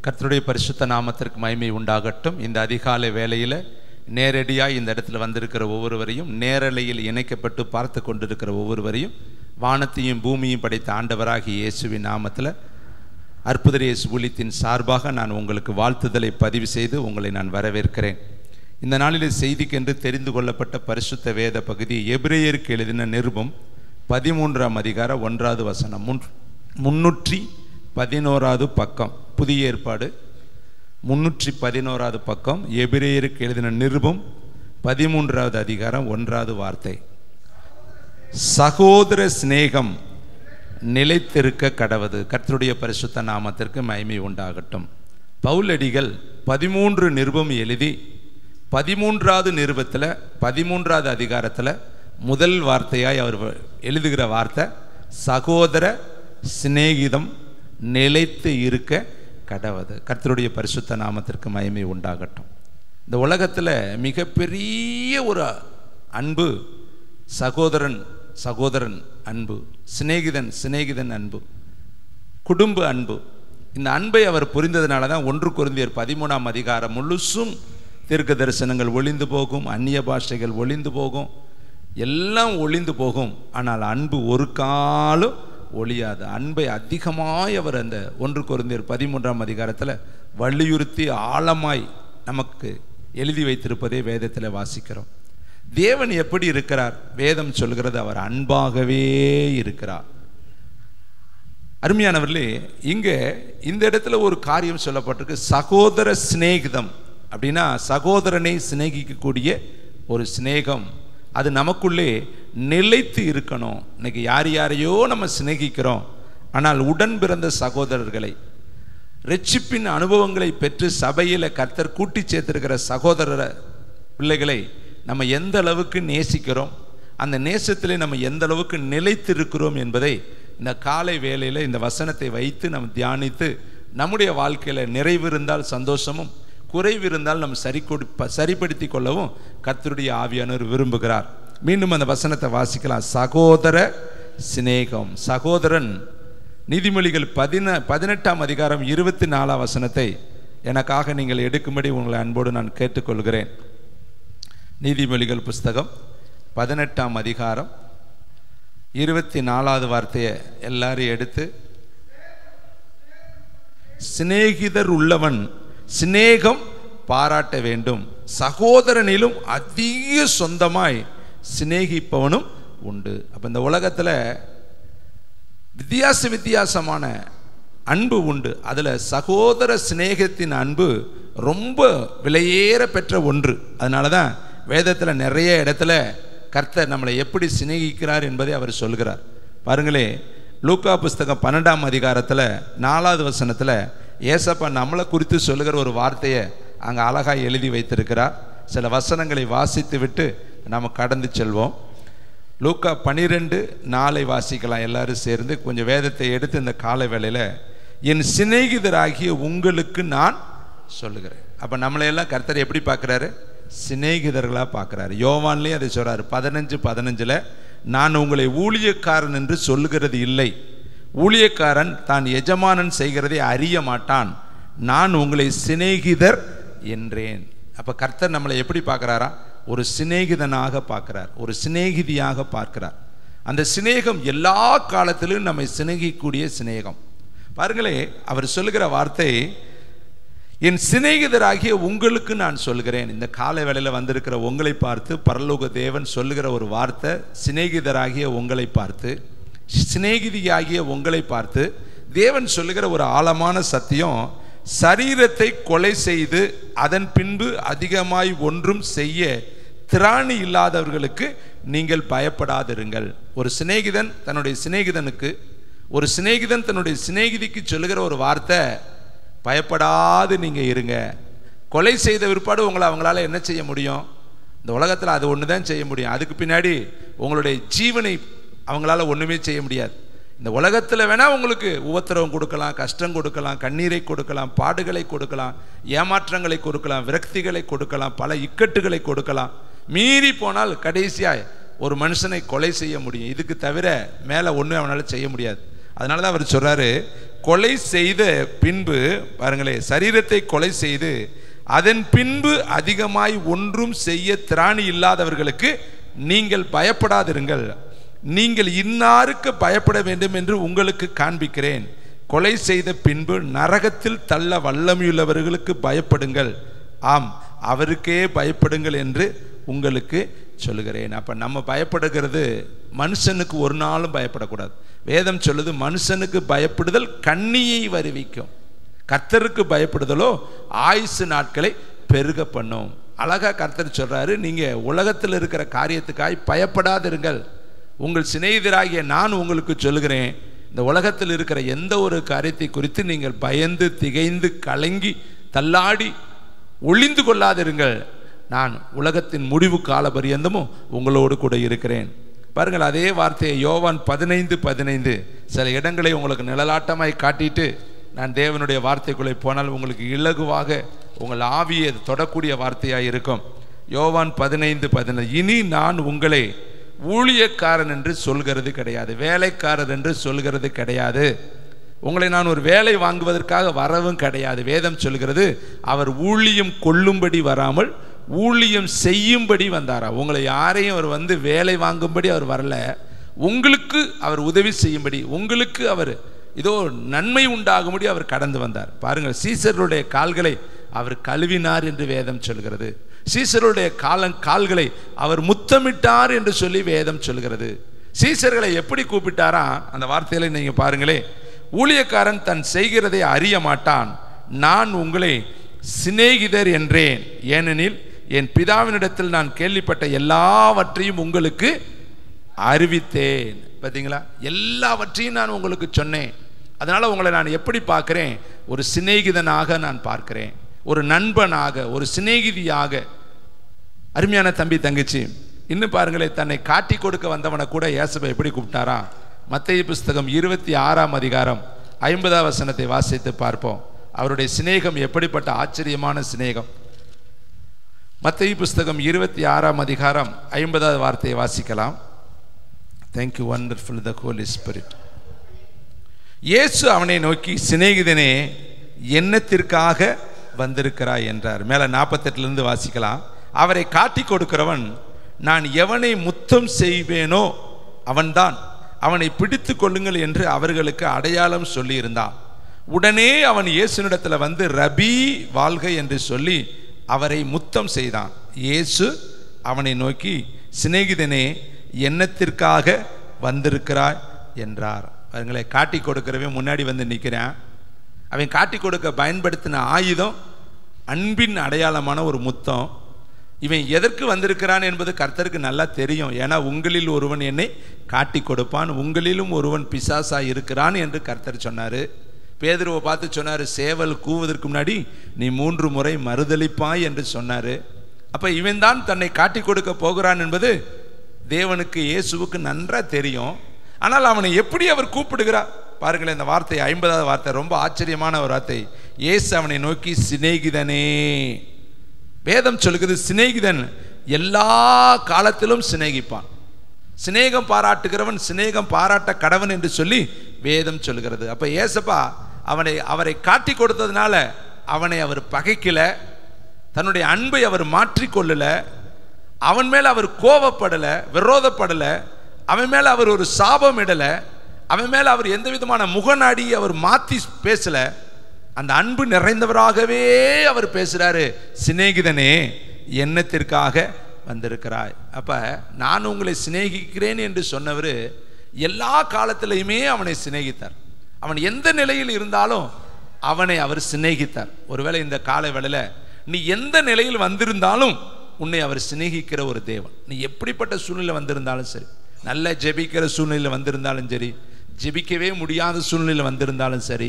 கர்த்தருடைய பரிசுத்த நாமத்திற்கு மகிமை உண்டாகட்டும். இந்த அதிகாலை வேளையில் நேரடியாக இந்த இடத்துல வந்திருக்கிற ஒவ்வொருவரையும், நேரலையில் இணைக்கப்பட்டு பார்த்து கொண்டிருக்கிற ஒவ்வொருவரையும் வானத்தையும் பூமியும் படைத்த ஆண்டவராகிய இயேசுவின் நாமத்தில் அற்புத இயேசு ஊழியத்தின் சார்பாக நான் உங்களுக்கு வாழ்த்துதலை பதிவு செய்து உங்களை நான் வரவேற்கிறேன். இந்த நாளில் செய்திக்கென்று தெரிந்து கொள்ளப்பட்ட பரிசுத்த வேத பகுதி எபிரேயருக்கு எழுதின நிருபம் 13ஆம் அதிகாரம் 1வது வசனம், 311வது பக்கம். புதிய ஏற்பாடு 311வது பக்கம், எபிரேயருக்கு எழுதின நிருபம் 13வது அதிகாரம் 1வது வார்த்தை. சகோதர சிநேகம் நிலைத்திருக்க கடவது. கர்த்தருடைய பரிசுத்த நாமத்திற்கு மகிமை உண்டாகட்டும். பவுலடிகள் 13 நிருபம் எழுதி 13வது நிருபத்தில் 13வது அதிகாரத்தில் முதல் வார்த்தையாய் அவர் எழுதுகிற வார்த்தை சகோதர சிநேகிதம் நிலைத்து இருக்க கடவது. கர்த்தருடைய பரிசுத்த நாமத்திற்கு மகிமை உண்டாகட்டும். இந்த உலகத்தில் மிகப்பெரிய ஒரு அன்பு சகோதரன் அன்பு, சிநேகிதன் அன்பு, குடும்ப அன்பு. இந்த அன்பை அவர் புரிந்ததுனால தான் 1 கொரிந்தியர் 13ஆம் அதிகாரம் முழுசும் தீர்க்க தரிசனங்கள் ஒளிந்து போகும், அந்நிய பாஷைகள் ஒளிந்து போகும், எல்லாம் ஒளிந்து போகும். ஆனால் அன்பு ஒரு காலம் ஒளியாது. அன்பை அதிகமாய் அவர் அந்த 1 கொரிந்தியர் 13ஆம் அதிகாரத்தில் வலியுறுத்தி ஆழமாய் நமக்கு எழுதி வைத்திருப்பதை வேதத்தில் வாசிக்கிறோம். தேவன் எப்படி இருக்கிறார்? வேதம் சொல்கிறது அவர் அன்பாகவே இருக்கிறார். அருமையானவர்களே, இங்கே இந்த இடத்துல ஒரு காரியம் சொல்லப்பட்டிருக்கு, சகோதர சிநேகிதம். அப்படின்னா சகோதரனை சிநேகிக்கக்கூடிய ஒரு சிநேகம் அது நமக்குள்ளே நிலைத்து இருக்கணும். இன்னைக்கு யாரையோ நம்ம சிநேகிக்கிறோம், ஆனால் உடன் பிறந்த சகோதரர்களை, ரட்சிப்பின் அனுபவங்களை பெற்று சபையில் கர்த்தர் கூட்டி சேர்த்திருக்கிற சகோதர பிள்ளைகளை நம்ம எந்த அளவுக்கு நேசிக்கிறோம், அந்த நேசத்திலே நம்ம எந்த அளவுக்கு நிலைத்து இருக்கிறோம் என்பதை இந்த காலை வேளையில் இந்த வசனத்தை வைத்து நம்ம தியானித்து நம்முடைய வாழ்க்கையில் நிறைவு இருந்தால் சந்தோஷமும், குறைவு இருந்தால் நம்ம சரிப்படுத்தி கொள்ளவும் கர்த்தருடைய ஆவியானவர் விரும்புகிறார். மீண்டும் அந்த வசனத்தை வாசிக்கலாம். சகோதர சிநேகம். சகோதரன். நீதிமொழிகள் 18ஆம் அதிகாரம் 24ஆம் வசனத்தை எனக்காக நீங்கள் எடுக்கும்படி உங்களை அன்போடு நான் கேட்டுக்கொள்கிறேன். நீதிமொழிகள் புஸ்தகம் 18ஆம் அதிகாரம் 24வது வார்த்தையை எல்லாரும் எடுத்து, சிநேகிதர் உள்ளவன் சிநேகம் பாராட்ட வேண்டும், சகோதரனிலும் அதிக சொந்தமாய் சிநேகிப்பவனும் உண்டு. அப்போ இந்த உலகத்தில் வித்தியாசமான அன்பு உண்டு. அதில் சகோதர சிநேகத்தின் அன்பு ரொம்ப விலையேற பெற்ற ஒன்று. அதனால தான் வேதத்தில் நிறைய இடத்துல கர்த்தர் நம்மளை எப்படி சிநேகிக்கிறார் என்பதை அவர் சொல்கிறார். பாருங்களே, லூக்கா புஸ்தகம் 12ஆம் அதிகாரத்தில் 4வது வசனத்தில் ஏசப்பா நம்மளை குறித்து சொல்லுகிற ஒரு வார்த்தையை அங்கே அழகாக எழுதி வைத்திருக்கிறார். சில வசனங்களை வாசித்து விட்டு நாம் கடந்து செல்வோம். லூக்கா 12:4 வாசிக்கலாம் எல்லாரும் சேர்ந்து. கொஞ்சம் வேதத்தை எடுத்து இந்த கால வேளையில் என் சிநேகிதராகிய உங்களுக்கு நான் சொல்லுகிறேன். அப்போ நம்மளையெல்லாம் கர்த்தர் எப்படி பார்க்குறாரு? சிநேகிதர்களாக பார்க்குறாரு. யோவான்லேயே அதை சொல்கிறார் 15:15, நான் உங்களை ஊழியக்காரன் என்று சொல்லுகிறது இல்லை, ஊழியக்காரன் தான் எஜமானன் செய்கிறதை அறிய மாட்டான், நான் உங்களை சிநேகிதர் என்றேன். அப்போ கர்த்தர் நம்மளை எப்படி பார்க்குறாரா? ஒரு சிநேகிதனாக பார்க்கிறார், ஒரு சிநேகிதியாக பார்க்கிறார். அந்த சிநேகம் எல்லா காலத்திலும் நம்மை சிநேகிக்கூடிய சிநேகம். பாருங்களே, அவர் சொல்லுகிற வார்த்தை என் சிநேகிதராகிய உங்களுக்கு நான் சொல்கிறேன். இந்த காலை வேளையில் வந்திருக்கிற உங்களை பார்த்து பரலோக தேவன் சொல்லுகிற ஒரு வார்த்தை, சிநேகிதராகிய உங்களை பார்த்து, சிநேகிதியாகிய உங்களை பார்த்து தேவன் சொல்லுகிற ஒரு ஆழமான சத்தியம், சரீரத்தை கொலை செய்து அதன் பின்பு அதிகமாய் ஒன்றும் செய்ய திராணி இல்லாதவர்களுக்கு நீங்கள் பயப்படாதிருங்கள். ஒரு சிநேகிதன் தன்னுடைய சிநேகிதனுக்கு, ஒரு சிநேகிதன் தன்னுடைய சிநேகிதிக்கு சொல்லுகிற ஒரு வார்த்தை, பயப்படாது நீங்கள் இருங்க. கொலை செய்த விற்பாடு உங்களை அவங்களால என்ன செய்ய முடியும்? இந்த உலகத்தில் அது ஒன்று தான் செய்ய முடியும். அதுக்கு பின்னாடி உங்களுடைய ஜீவனை அவங்களால ஒன்றுமே செய்ய முடியாது. இந்த உலகத்தில் வேணால் உங்களுக்கு உபத்திரவம் கொடுக்கலாம், கஷ்டம் கொடுக்கலாம், கண்ணீரை கொடுக்கலாம், பாடுகளை கொடுக்கலாம், ஏமாற்றங்களை கொடுக்கலாம், விரக்திகளை கொடுக்கலாம், பல இக்கட்டுகளை கொடுக்கலாம். மீறி போனால் கடைசியாக ஒரு மனுஷனை கொலை செய்ய முடியும். இதுக்கு தவிர மேலே ஒன்றும் அவனால் செய்ய முடியாது. அதனால தான் அவர் சொல்கிறாரு, கொலை செய்த பின்பு பாருங்களே, சரீரத்தை கொலை செய்து அதன் பின்பு அதிகமாய் ஒன்றும் செய்ய திராணி இல்லாதவர்களுக்கு நீங்கள் பயப்படாதிருங்கள். நீங்கள் இன்னாருக்கு பயப்பட வேண்டும் என்று உங்களுக்கு காண்பிக்கிறேன். கொலை செய்த பின்பு நரகத்தில் தள்ள வல்லமையுள்ளவர்களுக்கு பயப்படுங்கள். ஆம், அவருக்கே பயப்படுங்கள் என்று உங்களுக்கு சொல்லுகிறேன். அப்ப நம்ம பயப்படுகிறது மனுஷனுக்கு ஒரு நாளும் பயப்படக்கூடாது. வேதம் சொல்லுது, மனுஷனுக்கு பயப்படுதல் கண்ணியை வருவிக்கும், கர்த்தருக்கு பயப்படுதலோ ஆயுசு நாட்களை பெருக பண்ணும். அழகா கர்த்தர் சொல்றாரு, நீங்க உலகத்தில் இருக்கிற காரியத்துக்காய் பயப்படாதிருங்கள். உங்கள் சிநேகிதராகிய நான் உங்களுக்கு சொல்லுகிறேன், இந்த உலகத்தில் இருக்கிற எந்த ஒரு காரியத்தை குறித்து நீங்கள் பயந்து திகைந்து கலங்கி தள்ளாடி ஒளிந்து கொள்ளாதிருங்கள். நான் உலகத்தின் முடிவு கால பரியந்தமும் உங்களோடு கூட இருக்கிறேன். பாருங்கள், அதே வார்த்தையை யோவான் 15:15 சில இடங்களை உங்களுக்கு நிழலாட்டமாய் காட்டிட்டு நான் தேவனுடைய வார்த்தைக்குள்ளே போனால் உங்களுக்கு இலகுவாக உங்கள் ஆவியை தொடக்கூடிய வார்த்தையாக இருக்கும். யோவான் 15:15, இனி நான் உங்களை ஊழியக்காரன் என்று சொல்கிறது கிடையாது, வேலைக்காரர் என்று சொல்கிறது கிடையாது. உங்களை நான் ஒரு வேலை வாங்குவதற்காக வரவும் கிடையாது. வேதம் சொல்கிறது, அவர் ஊழியம் கொள்ளும்படி வராமல் ஊழியம் செய்யும்படி வந்தாரா. உங்களை யாரையும் அவர் வந்து வேலை வாங்கும்படி அவர் வரல, உங்களுக்கு அவர் உதவி செய்யும்படி, உங்களுக்கு அவர் இதோ நன்மை உண்டாகும்படி அவர் கடந்து வந்தார். பாருங்கள், சீசருடைய கால்களை அவர் கழுவினார் என்று வேதம் சொல்கிறது. சீசருடைய கால்களை அவர் முத்தமிட்டார் என்று சொல்லி வேதம் சொல்கிறது. சீசர்களை எப்படி கூப்பிட்டாரா, அந்த வார்த்தைகளை நீங்க பாருங்களே, ஊழியக்காரன் தன் செய்கிறதை அறிய மாட்டான், நான் உங்களை சிநேகிதர் என்றேன், ஏனெனில் என் பிதாவினிடத்தில் நான் கேள்விப்பட்ட எல்லாவற்றையும் உங்களுக்கு அறிவித்தேன். பார்த்தீங்களா, எல்லாவற்றையும் நான் உங்களுக்கு சொன்னேன். அதனால உங்களை நான் எப்படி பார்க்கிறேன், ஒரு சிநேகிதனாக நான் பார்க்கிறேன், ஒரு நண்பனாக, ஒரு சிநேகிதியாக. அருமையான தம்பி தங்கச்சி, இன்னும் பாருங்களே, தன்னை காட்டி கொடுக்க வந்தவனை கூட இயேசுவை எப்படி கூப்பிட்டாரா. மத்தேயு புஸ்தகம் 26ஆம் அதிகாரம் 50ஆம் வசனத்தை வாசித்து பார்ப்போம். அவருடைய சிநேகம் எப்படிப்பட்ட ஆச்சரியமான சிநேகம். மத்தேயு புஸ்தகம் 26ஆம் அதிகாரம் 50வது வார்த்தையை வாசிக்கலாம். Thank you, wonderful the Holy Spirit. இயேசு அவனை நோக்கி, சிநேகிதனே, என்னத்திற்காக வந்திருக்கிறாய் என்றார். மேல 48லிருந்து வாசிக்கலாம். அவரை காட்டி கொடுக்கிறவன், நான் எவனை முத்தம் செய்வேனோ அவன்தான், அவனை பிடித்து கொள்ளுங்கள் என்று அவர்களுக்கு அடையாளம் சொல்லி இருந்தான். உடனே அவன் இயேசுனிடத்தில் வந்து, ரபி வாழ்க என்று சொல்லி அவரை முத்தம் செய்தான். இயேசு அவனை நோக்கி, சிநேகிதனே, என்னத்திற்காக வந்திருக்கிறாய் என்றார். அவங்களை காட்டி கொடுக்கிறவன் முன்னாடி வந்து நிற்கிறான். அவன் காட்டி கொடுக்க பயன்படுத்தின ஆயுதம் அன்பின் அடையாளமான ஒரு முத்தம். இவன் எதற்கு வந்திருக்கிறான் என்பது கர்த்தருக்கு நல்லா தெரியும். ஏன்னா உங்களில் ஒருவன் என்னை காட்டி கொடுப்பான், உங்களிலும் ஒருவன் பிசாசா இருக்கிறான் என்று கர்த்தர் சொன்னார். பேதுருவை பார்த்து சொன்னார், சேவல் கூவதற்கு முன்னாடி நீ 3 முறை மறுதலிப்பாய் என்று சொன்னார். அப்போ இவன் தான் தன்னை காட்டி கொடுக்க போகிறான் என்பது தேவனுக்கு, இயேசுவுக்கு நன்றாக தெரியும். ஆனால் அவனை எப்படி அவர் கூப்பிடுகிறார் பாருங்களேன். இந்த வார்த்தை 50வது வார்த்தை ரொம்ப ஆச்சரியமான ஒரு வார்த்தை. இயேசு அவனை நோக்கி, சிநேகிதனே. வேதம் சொல்கிறது, சிநேகிதன் எல்லா காலத்திலும் சிநேகிப்பான். சிநேகம் பாராட்டுகிறவன் சிநேகம் பாராட்ட கடவன் என்று சொல்லி வேதம் சொல்கிறது. அப்ப ஏசப்பா அவரை காட்டி கொடுத்ததுனால அவனை அவர் பகைக்கல, தன்னுடைய அன்பை அவர் மாற்றிக்கொள்ளல, அவன் மேல அவர் கோபப்படல, விரோதப்படல, அவன் மேல அவர் ஒரு சாபம் இடல, அவன் மேல அவர் எந்த விதமான முகநாடி அவர் மாத்தி பேசல. அந்த அன்பு நிறைந்தவராகவே அவர் பேசுறாரு. சிநேகிதனே, என்னத்திற்காக வந்திருக்கிறாய். அப்ப நான் உங்களை சிநேகிக்கிறேன் என்று சொன்னவர் எல்லா காலத்திலையுமே அவனை சிநேகித்தார். அவன் எந்த நிலையில் இருந்தாலும் அவனை அவர் சிநேகித்தார். ஒருவேளை இந்த காலை வேளையில நீ எந்த நிலையில் வந்திருந்தாலும் உன்னை அவர் சிநேகிக்கிற ஒரு தேவன். நீ எப்படிப்பட்ட சூழ்நிலை வந்திருந்தாலும் சரி, நல்ல ஜெபிக்கிற சூழ்நிலையில் வந்திருந்தாலும் சரி, ஜெபிக்கவே முடியாத சூழ்நிலையில் வந்திருந்தாலும் சரி,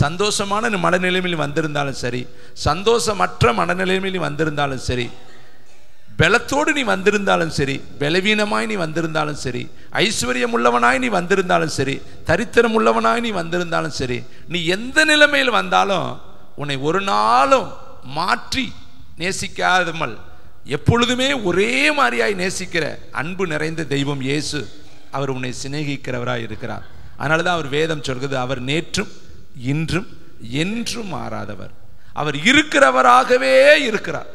சந்தோஷமான மனநிலைமையில் வந்திருந்தாலும் சரி, சந்தோஷமற்ற மனநிலைமையில் வந்திருந்தாலும் சரி, பலத்தோடு நீ வந்திருந்தாலும் சரி, பலவீனமாய் நீ வந்திருந்தாலும் சரி, ஐஸ்வர்யம் உள்ளவனாய் நீ வந்திருந்தாலும் சரி, தரித்திரம் உள்ளவனாய் நீ வந்திருந்தாலும் சரி, நீ எந்த நிலைமையில் வந்தாலும் உன்னை ஒரு நாளும் மாற்றி நேசிக்காதமல் எப்பொழுதுமே ஒரே மாதிரியாய் நேசிக்கிற அன்பு நிறைந்த தெய்வம் இயேசு. அவர் உன்னை சிநேகிக்கிறவராய் இருக்கிறார். அதனால தான் அவர் வேதம் சொல்கிறது, அவர் நேற்றும் இன்றும் என்றும் மாறாதவர். அவர் இருக்கிறவராகவே இருக்கிறார்.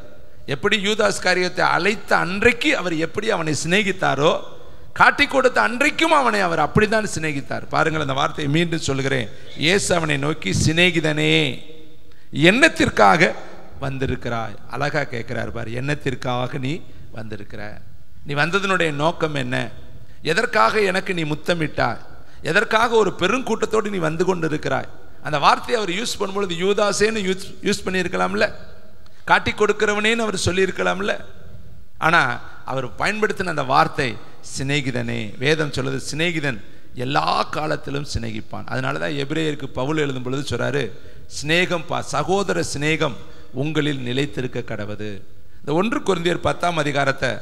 எப்படி யூதாஸ் காரியத்தை அழைத்த அன்றைக்கு அவர் எப்படி அவனை சிநேகித்தாரோ, காட்டி கொடுத்த அன்றைக்கும் அவனை அவர் அப்படித்தான் சிநேகித்தார். பாருங்கள், அந்த வார்த்தையை மீண்டும் சொல்கிறேன். இயேசு அவனை நோக்கி, சிநேகிதனே, என்னத்திற்காக வந்திருக்கிறாய்? அழகா கேட்கிறார் பாரு. என்னத்திற்காக நீ வந்திருக்கிற? நீ வந்ததனுடைய நோக்கம் என்ன? எதற்காக எனக்கு நீ முத்தமிட்டாய்? எதற்காக ஒரு பெருங்கூட்டத்தோடு நீ வந்து கொண்டு இருக்கிறாய்? அந்த வார்த்தையை அவர் யூஸ் பண்ணும்பொழுது யூதாசேன்னு யூஸ் பண்ணியிருக்கலாம்ல, காட்டி கொடுக்கிறவனேன்னு அவர் சொல்லியிருக்கலாம்ல. ஆனால் அவர் பயன்படுத்தின அந்த வார்த்தை சிநேகிதனே. வேதம் சொல்லுது, சிநேகிதன் எல்லா காலத்திலும் சிநேகிப்பான். அதனால தான் எபிரேயருக்கு பவுல் எழுதும் பொழுது சொல்றாரு, சிநேகம் சகோதர சிநேகம் உங்களில் நிலைத்திருக்க கடவது. இந்த 1 கொரிந்தியர் 10ஆம் அதிகாரத்தை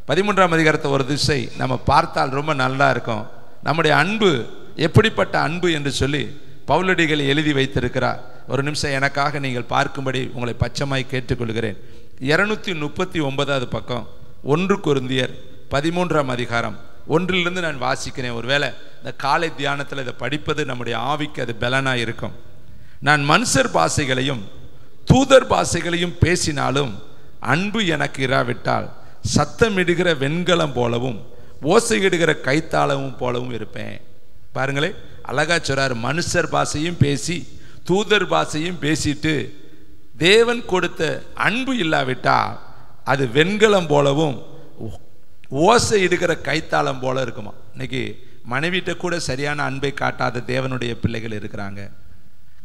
13ஆம் அதிகாரத்தை ஒரு திசை நம்ம பார்த்தால் ரொம்ப நல்லா இருக்கும். நம்முடைய அன்பு எப்படிப்பட்ட அன்பு என்று சொல்லி பவுலடிகள் எழுதி வைத்திருக்கிறார். ஒரு நிமிஷம் எனக்காக நீங்கள் பார்க்கும்படி உங்களை பச்சமாய் கேட்டுக்கொள்கிறேன். 239வது பக்கம் 1 கொரிந்தியர் 13ஆம் அதிகாரம் 1 நான் வாசிக்கிறேன். ஒருவேளை இந்த காலை தியானத்தில் இதை படிப்பது நம்முடைய ஆவிக்கு அது பலனாக இருக்கும். நான் மனுஷர் பாஷைகளையும் தூதர் பாஷைகளையும் பேசினாலும் அன்பு எனக்கு இராவிட்டால் சத்தமிடுகிற வெண்கலம் போலவும் ஓசையிடுகிற கைத்தாளமும் போலவும் இருப்பேன். பாருங்களே, அழகா சொல்றாரு. மனுஷர் பாஷையும் பேசி தூதர் பாஷையும் பேசிட்டு தேவன் கொடுத்த அன்பு இல்லாவிட்டா அது வெண்கலம் போலவும் ஓசை இடுகிற கைத்தாளம் போல இருக்குமா. இன்னைக்கு மனைவிட்ட கூட சரியான அன்பை காட்டாத தேவனுடைய பிள்ளைகள் இருக்கிறாங்க.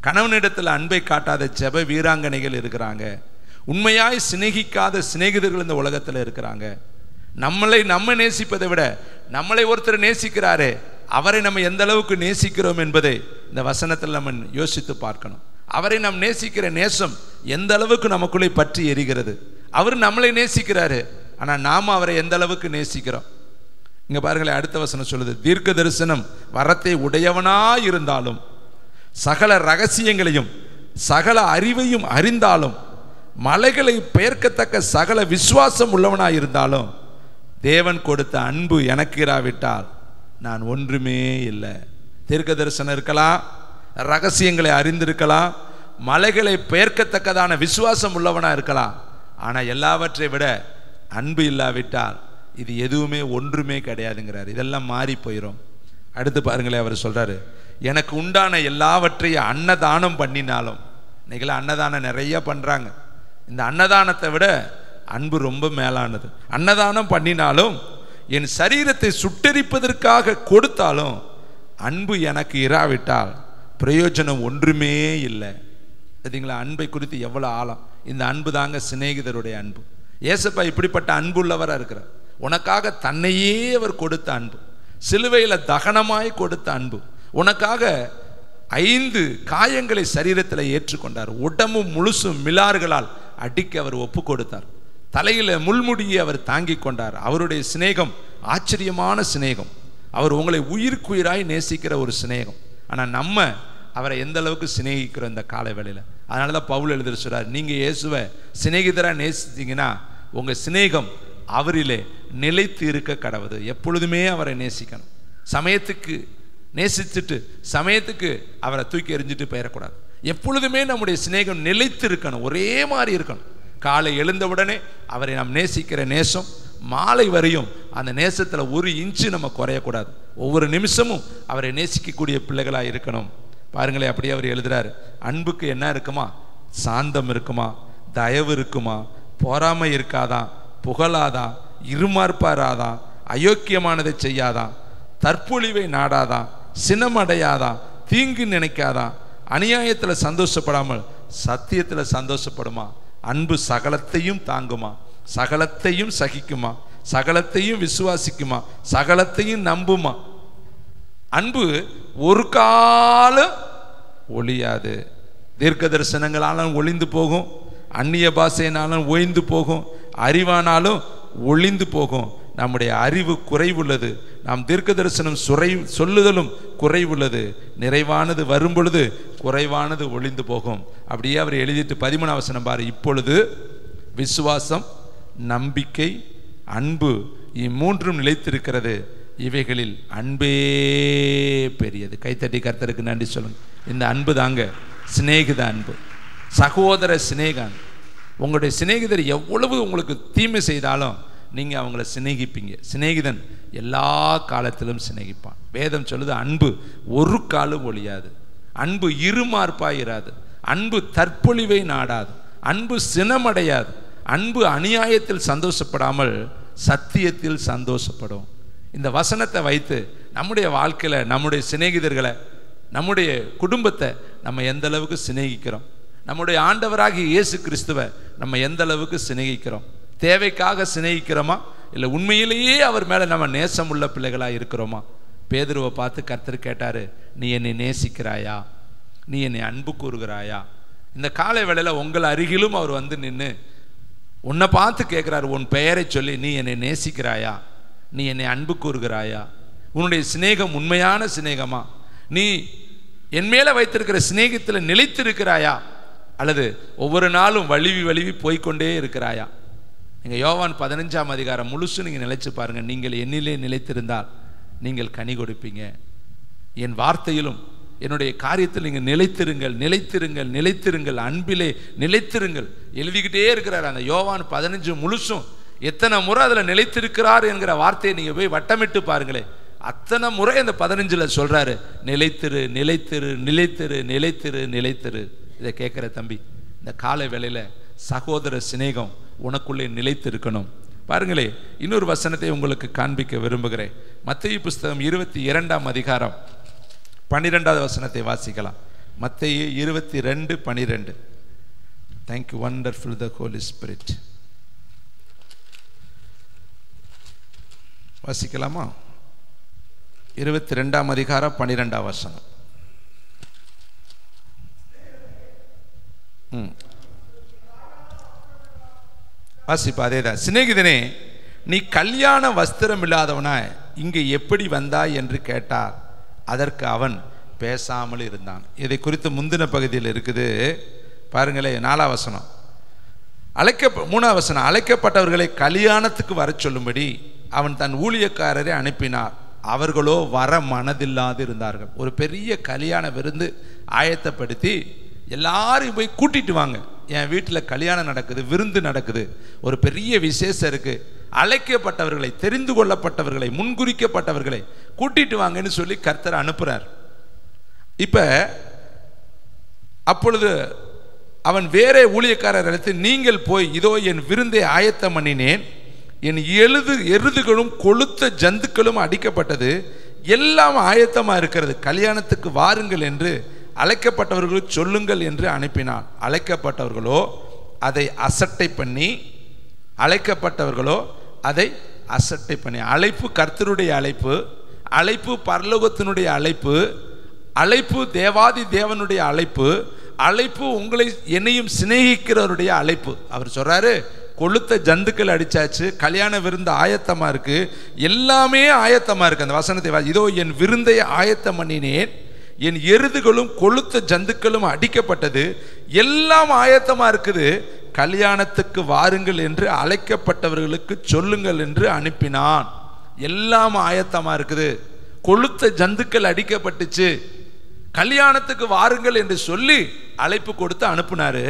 கணவனிடத்தில் அன்பை காட்டாத ஜெப வீராங்கனைகள் இருக்கிறாங்க. உண்மையாய் சிநேகிக்காத சிநேகிதர்கள் இந்த உலகத்தில் இருக்கிறாங்க. நம்ம நேசிப்பதை விட நம்மளை ஒருத்தர் நேசிக்கிறாரே, அவரை நம்ம எந்த அளவுக்கு நேசிக்கிறோம் என்பதை இந்த வசனத்தில் நம்ம யோசித்து பார்க்கணும். அவரை நாம் நேசிக்கிற நேசம் எந்த அளவுக்கு நமக்குள்ளே பற்றி எரிகிறது. அவர் நம்மளை நேசிக்கிறாரு, ஆனால் நாம் அவரை எந்த அளவுக்கு நேசிக்கிறோம். இங்க பாருங்களேன், அடுத்த வசனம் சொல்லுது, தீர்க்க தரிசனம் வரத்தை உடையவனாய் இருந்தாலும் சகல ரகசியங்களையும் சகல அறிவையும் அறிந்தாலும் மலைகளை பெயர்க்கத்தக்க சகல விசுவாசம் உள்ளவனாய் இருந்தாலும் தேவன் கொடுத்த அன்பு எனக்கு இராவிட்டால் நான் ஒன்றுமே இல்லை. தீர்க்க தரிசனம் இருக்கலாம், ரகசியங்களை அறிந்திருக்கலாம், மலைகளை பெயர்க்கத்தக்கதான விசுவாசம் உள்ளவனா இருக்கலாம், ஆனால் எல்லாவற்றை விட அன்பு இல்லாவிட்டால் இது எதுவுமே ஒன்றுமே கிடையாதுங்கிறார். இதெல்லாம் மாறி போயிடும். அடுத்து பாருங்களேன், அவர் சொல்றாரு, எனக்கு உண்டான எல்லாவற்றையும் அன்னதானம் பண்ணினாலும். இன்னைக்கெல்லாம் அன்னதானம் நிறைய பண்றாங்க. இந்த அன்னதானத்தை விட அன்பு ரொம்ப மேலானது. அன்னதானம் பண்ணினாலும் என் சரீரத்தை சுட்டெரிப்பதற்காக கொடுத்தாலும் அன்பு எனக்கு இராவிட்டால் பிரயோஜனம் ஒன்றுமே இல்லை. சரிங்களா? அன்பை குறித்து எவ்வளோ ஆழம். இந்த அன்பு தாங்க சிநேகிதருடைய அன்பு. ஏசப்பா இப்படிப்பட்ட அன்பு உள்ளவராக இருக்கிறார். உனக்காக தன்னையே அவர் கொடுத்த அன்பு, சிலுவையில் தகனமாய் கொடுத்த அன்பு, உனக்காக 5 காயங்களை சரீரத்தில் ஏற்றுக்கொண்டார். உடம்பு முழுசும் மிலார்களால் அடிக்க அவர் ஒப்பு கொடுத்தார். தலையில் முள்முடியை அவர் தாங்கி கொண்டார். அவருடைய சிநேகம் ஆச்சரியமான சிநேகம். அவர் உங்களை உயிருக்குயிராய் நேசிக்கிற ஒரு சிநேகம். ஆனால் நம்ம அவரை எந்த அளவுக்கு சிநேகிக்கிறோம் இந்த காலை வேளையில். அதனால தான் பவுல் எழுதி சொல்றார், நீங்கள் இயேசுவை சிநேகிதராக நேசித்தீங்கன்னா உங்கள் சிநேகம் அவரிலே நிலைத்து இருக்க கடவுது. எப்பொழுதுமே அவரை நேசிக்கணும். சமயத்துக்கு நேசிச்சுட்டு சமயத்துக்கு அவரை தூக்கி எறிஞ்சிட்டு போயிடக்கூடாது. எப்பொழுதுமே நம்முடைய சிநேகம் நிலைத்து இருக்கணும், ஒரே மாதிரி இருக்கணும். காலை எழுந்தவுடனே அவரை நாம் நேசிக்கிற நேசம் மாலை வரையும் அந்த நேசத்தில் 1 இன்ச்சு நம்ம குறையக்கூடாது. ஒவ்வொரு நிமிஷமும் அவரை நேசிக்கக்கூடிய பிள்ளைகளாக இருக்கணும். பாருங்களேன், அப்படியே அவர் எழுதுறாரு, அன்புக்கு என்ன இருக்குமா? சாந்தம் இருக்குமா? தயவு இருக்குமா? பொறாமை இருக்காதான்? புகழாதான்? இருமார்பாராதான்? அயோக்கியமானதை செய்யாதான்? தற்பொழிவை நாடாதான்? சினமடையாதான்? தீங்கு நினைக்காதான்? அநியாயத்தில் சந்தோஷப்படாமல் சத்தியத்தில் சந்தோஷப்படுமா? அன்பு சகலத்தையும் தாங்குமா? சகலத்தையும் சகிக்குமா? சகலத்தையும் விசுவாசிக்குமா? சகலத்தையும் நம்புமா? அன்பு ஒரு காலம் ஒழியாது. தீர்க்க தரிசனங்களாலும் ஒளிந்து போகும், அந்நிய பாஷையினாலும் ஒழிந்து போகும், அறிவானாலும் ஒளிந்து போகும். நம்முடைய அறிவு குறைவுள்ளது, நாம் தீர்க்க தரிசனம் சொல்லுதலும் குறைவுள்ளது. நிறைவானது வரும் பொழுது குறைவானது ஒளிந்து போகும். அப்படியே அவர் எழுதிட்டு 13ஆம் வசனம் பாரு, இப்பொழுது விசுவாசம், நம்பிக்கை, அன்பு இம்மூன்றும் நிலைத்திருக்கிறது, இவைகளில் அன்பே பெரியது. கைத்தட்டி கர்த்தருக்கு நன்றி சொல்லுங்க. இந்த அன்பு தாங்க சிநேகித அன்பு, சகோதர சிநேகம். உங்களுடைய சிநேகிதர் எவ்வளவு உங்களுக்கு தீமை செய்தாலும் நீங்கள் அவங்கள சிநேகிப்பீங்க. சிநேகிதன் எல்லா காலத்திலும் சிநேகிப்பான். வேதம் சொல்லுது அன்பு ஒரு காலம் ஒழியாது, அன்பு இருமார்பாயிராது, அன்பு தற்பொழிவை நாடாது, அன்பு சினமடையாது, அன்பு அநியாயத்தில் சந்தோஷப்படாமல் சத்தியத்தில் சந்தோஷப்படும். இந்த வசனத்தை வைத்து நம்முடைய வாழ்க்கையில் நம்முடைய சிநேகிதர்களை, நம்முடைய குடும்பத்தை நம்ம எந்த அளவுக்கு சிநேகிக்கிறோம், நம்முடைய ஆண்டவராகிய இயேசு கிறிஸ்துவை நம்ம எந்த அளவுக்கு சிநேகிக்கிறோம், தேவைக்காக சிநேகிக்கிறோமா இல்லை உண்மையிலேயே அவர் மேலே நம்ம நேசம் உள்ள பிள்ளைகளாக இருக்கிறோமா? பேதுருவை பார்த்து கர்த்தர் கேட்டார், நீ என்னை நேசிக்கிறாயா, நீ என்னை அன்பு கூறுகிறாயா? இந்த காலை வேளையில் உங்கள் அருகிலும் அவர் வந்து நின்று உன்னை பார்த்து கேட்குறாரு, உன் பெயரை சொல்லி, நீ என்னை நேசிக்கிறாயா, நீ என்னை அன்பு கூறுகிறாயா? உன்னுடைய சிநேகம் உண்மையான சிநேகமா? நீ என் மேலே வைத்திருக்கிற சிநேகத்தில் நிலைத்திருக்கிறாயா, அல்லது ஒவ்வொரு நாளும் வலிவி வலிவி போய்கொண்டே இருக்கிறாயா? நீங்கள் யோவான் 15ஆம் அதிகாரம் முழுசும் நீங்கள் நிலைச்சு பாருங்கள். நீங்கள் என்னிலே நிலைத்திருந்தால் நீங்கள் கனி கொடுப்பீங்க. என் வார்த்தையிலும் என்னுடைய காரியத்தில் நீங்கள் நிலைத்திருங்கள், நிலைத்திருங்கள், நிலைத்திருங்கள், அன்பிலே நிலைத்திருங்கள் எழுதிக்கிட்டே இருக்கிறார். அந்த யோவான் 15 முழுசும் எத்தனை முறை அதில் நிலைத்திருக்கிறார் என்கிற வார்த்தையை நீங்கள் போய் வட்டமிட்டு பாருங்களேன். அத்தனை முறை அந்த 15 சொல்கிறாரு, நிலைத்திரு, நிலைத்திரு, நிலைத்திரு, நிலைத்திரு, நிலைத்திரு. இதை கேட்குற தம்பி, இந்த காலை வேளையில் சகோதர சிநேகம் உனக்குள்ளே நிலைத்து இருக்கணும். பாருங்களே, இன்னொரு வசனத்தை உங்களுக்கு காண்பிக்க விரும்புகிறேன். மத்தேயு புஸ்தகம் 22ஆம் அதிகாரம் 12வது வசனத்தை வாசிக்கலாம். மத்தேயு 22:12. தேங்க்யூ வண்டர்ஃபுல் த ஹோலி ஸ்பிரிட். வாசிக்கலாமா? 22ஆம் அதிகாரம் 12ஆம் வசனம். வாசிப்பா. அதேதான். சிநேகிதனே, நீ கல்யாண வஸ்திரம் இல்லாதவனாய் இங்கே எப்படி வந்தாய் என்று கேட்டார். அதற்கு அவன் பேசாமல் இருந்தான். இதை குறித்து முந்தின பகுதியில் இருக்குது பாருங்களே. 4ஆம் வசனம். 3ஆம் வசனம். அழைக்கப்பட்டவர்களை கல்யாணத்துக்கு வர சொல்லும்படி அவன் தன் ஊழியக்காரரை அனுப்பினார். அவர்களோ வர மனதில்லாது இருந்தார்கள். ஒரு பெரிய கல்யாண விருந்து ஆயத்தப்படுத்தி எல்லாரும் போய் கூட்டிட்டு வாங்க, என் வீட்டில் கல்யாணம் நடக்குது, விருந்து நடக்குது, ஒரு பெரிய விசேஷம் இருக்கு, அழைக்கப்பட்டவர்களை, தெரிந்து கொள்ளப்பட்டவர்களை, முன்குறிக்கப்பட்டவர்களை கூட்டிட்டு வாங்கன்னு சொல்லி கர்த்தர் அனுப்புறார். இப்ப அப்பொழுது அவன் வேற ஊழியக்காரர் அழைத்து, நீங்கள் போய் இதோ என் விருந்தை ஆயத்தம் பண்ணினேன், என் எருதுகளும் கொளுத்த ஜந்துக்களும் அடிக்கப்பட்டது, எல்லாம் ஆயத்தமா இருக்கிறது, கல்யாணத்துக்கு வாருங்கள் என்று அழைக்கப்பட்டவர்களுக்கு சொல்லுங்கள் என்று அனுப்பினான். அழைக்கப்பட்டவர்களோ அதை அசட்டை பண்ணி அழைப்பு கர்த்தருடைய அழைப்பு, அழைப்பு பரலோகத்தினுடைய அழைப்பு, அழைப்பு தேவாதி தேவனுடைய அழைப்பு, அழைப்பு உங்களை என்னையும் சிநேகிக்கிறவருடைய அழைப்பு. அவர் சொல்றாரு, கொளுத்த ஜந்துக்கள் அடிச்சாச்சு, கல்யாண விருந்து ஆயத்தமா இருக்கு, எல்லாமே ஆயத்தமா இருக்கு. அந்த வசனத்தை, இதோ என் விருந்தை ஆயத்தம் பண்ணினேன், என் எருதுகளும் கொளுத்த ஜந்துக்களும் அடிக்கப்பட்டது, எல்லாம் ஆயத்தமா இருக்குது, கல்யாணத்துக்கு வாருங்கள் என்று அழைக்கப்பட்டவர்களுக்கு சொல்லுங்கள் என்று அனுப்பினான். எல்லாம் ஆயத்தமா இருக்குது, கொளுத்த ஜந்துக்கள் அடிக்கப்பட்டுச்சு, கல்யாணத்துக்கு வாருங்கள் என்று சொல்லி அழைப்பு கொடுத்து அனுப்பினாரு.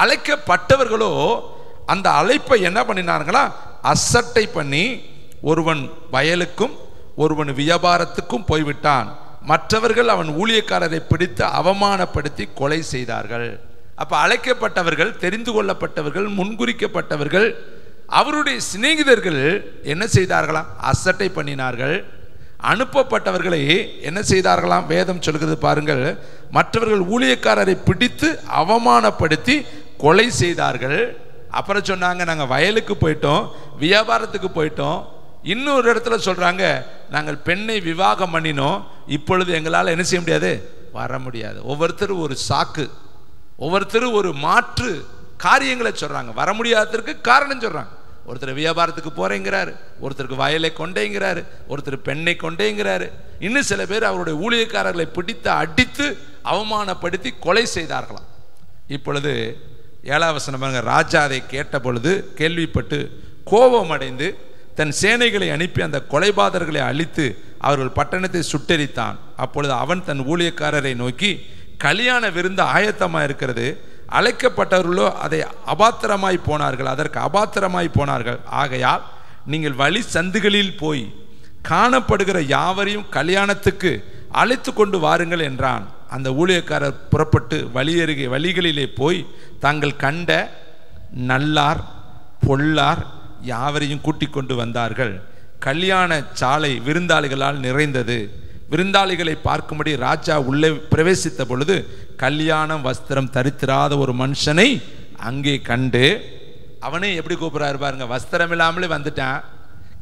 அழைக்கப்பட்டவர்களோ அந்த அழைப்பை என்ன பண்ணினார்களா, அசட்டை பண்ணி ஒருவன் வயலுக்கும் ஒருவன் வியாபாரத்துக்கும் போய்விட்டான், மற்றவர்கள் அவன் ஊழியக்காரரை பிடித்து அவமானப்படுத்தி கொலை செய்தார்கள். அப்ப அழைக்கப்பட்டவர்கள், தெரிந்து கொள்ளப்பட்டவர்கள், முன்குறிக்கப்பட்டவர்கள், அவருடைய சிநேகிதர்கள் என்ன செய்தார்களாம், அசட்டை பண்ணினார்கள். அனுப்பப்பட்டவர்களை என்ன செய்தார்களாம், வேதம் சொல்கிறது பாருங்கள், மற்றவர்கள் ஊழியக்காரரை பிடித்து அவமானப்படுத்தி கொலை செய்தார்கள். அப்புறம் சொன்னாங்க, நாங்கள் வயலுக்கு போயிட்டோம், வியாபாரத்துக்கு போயிட்டோம். இன்னொரு இடத்துல சொல்றாங்க, நாங்கள் பெண்ணை விவாகம் பண்ணினோம், இப்பொழுது எங்களால் என்ன செய்ய முடியாது, வர முடியாது. ஒவ்வொருத்தரும் ஒரு சாக்கு, ஒவ்வொருத்தரும் ஒரு மாற்று காரியங்களை சொல்றாங்க, வர முடியாததற்கு காரணம் சொல்றாங்க. ஒருத்தர் வியாபாரத்துக்கு போறேங்கிறாரு, ஒருத்தருக்கு வயலை கொண்டேங்கிறாரு, ஒருத்தர் பெண்ணை கொண்டேங்கிறாரு, இன்னும் சில பேர் அவருடைய ஊழியக்காரர்களை பிடித்து அடித்து அவமானப்படுத்தி கொலை செய்தார்களாம். இப்பொழுது 7ஆம் வசனம், ராஜா அதை கேட்ட பொழுது கேள்விப்பட்டு கோபம் அடைந்து தன் சேனைகளை அனுப்பி அந்த கொலைபாதர்களை அழித்து அவர்கள் பட்டணத்தை சுட்டெரித்தான். அப்பொழுது அவன் தன் ஊழியக்காரரை நோக்கி, கல்யாண விருந்து ஆயத்தமாக இருக்கிறது, அழைக்கப்பட்டவர்களோ அதை அபாத்திரமாய் போனார்கள், அதற்கு அபாத்திரமாய் போனார்கள். ஆகையால் நீங்கள் வழி சந்துகளில் போய் காணப்படுகிற யாவரையும் கல்யாணத்துக்கு அழைத்து கொண்டு வாருங்கள் என்றான். அந்த ஊழியக்காரர் புறப்பட்டு வழிகளிலே போய் தாங்கள் கண்ட நல்லார் பொல்லார் யாவரையும் கூட்டிக் கொண்டு வந்தார்கள். கல்யாண சாலை விருந்தாளிகளால் நிறைந்தது. விருந்தாளிகளை பார்க்கும்படி ராஜா உள்ளே பிரவேசித்த பொழுது கல்யாண வஸ்திரம் தரித்திராத ஒரு மனுஷனை அங்கே கண்டு, அவனே எப்படி கூப்பிட்றாரு பாருங்க, வஸ்திரம் இல்லாமலே வந்துட்டான்,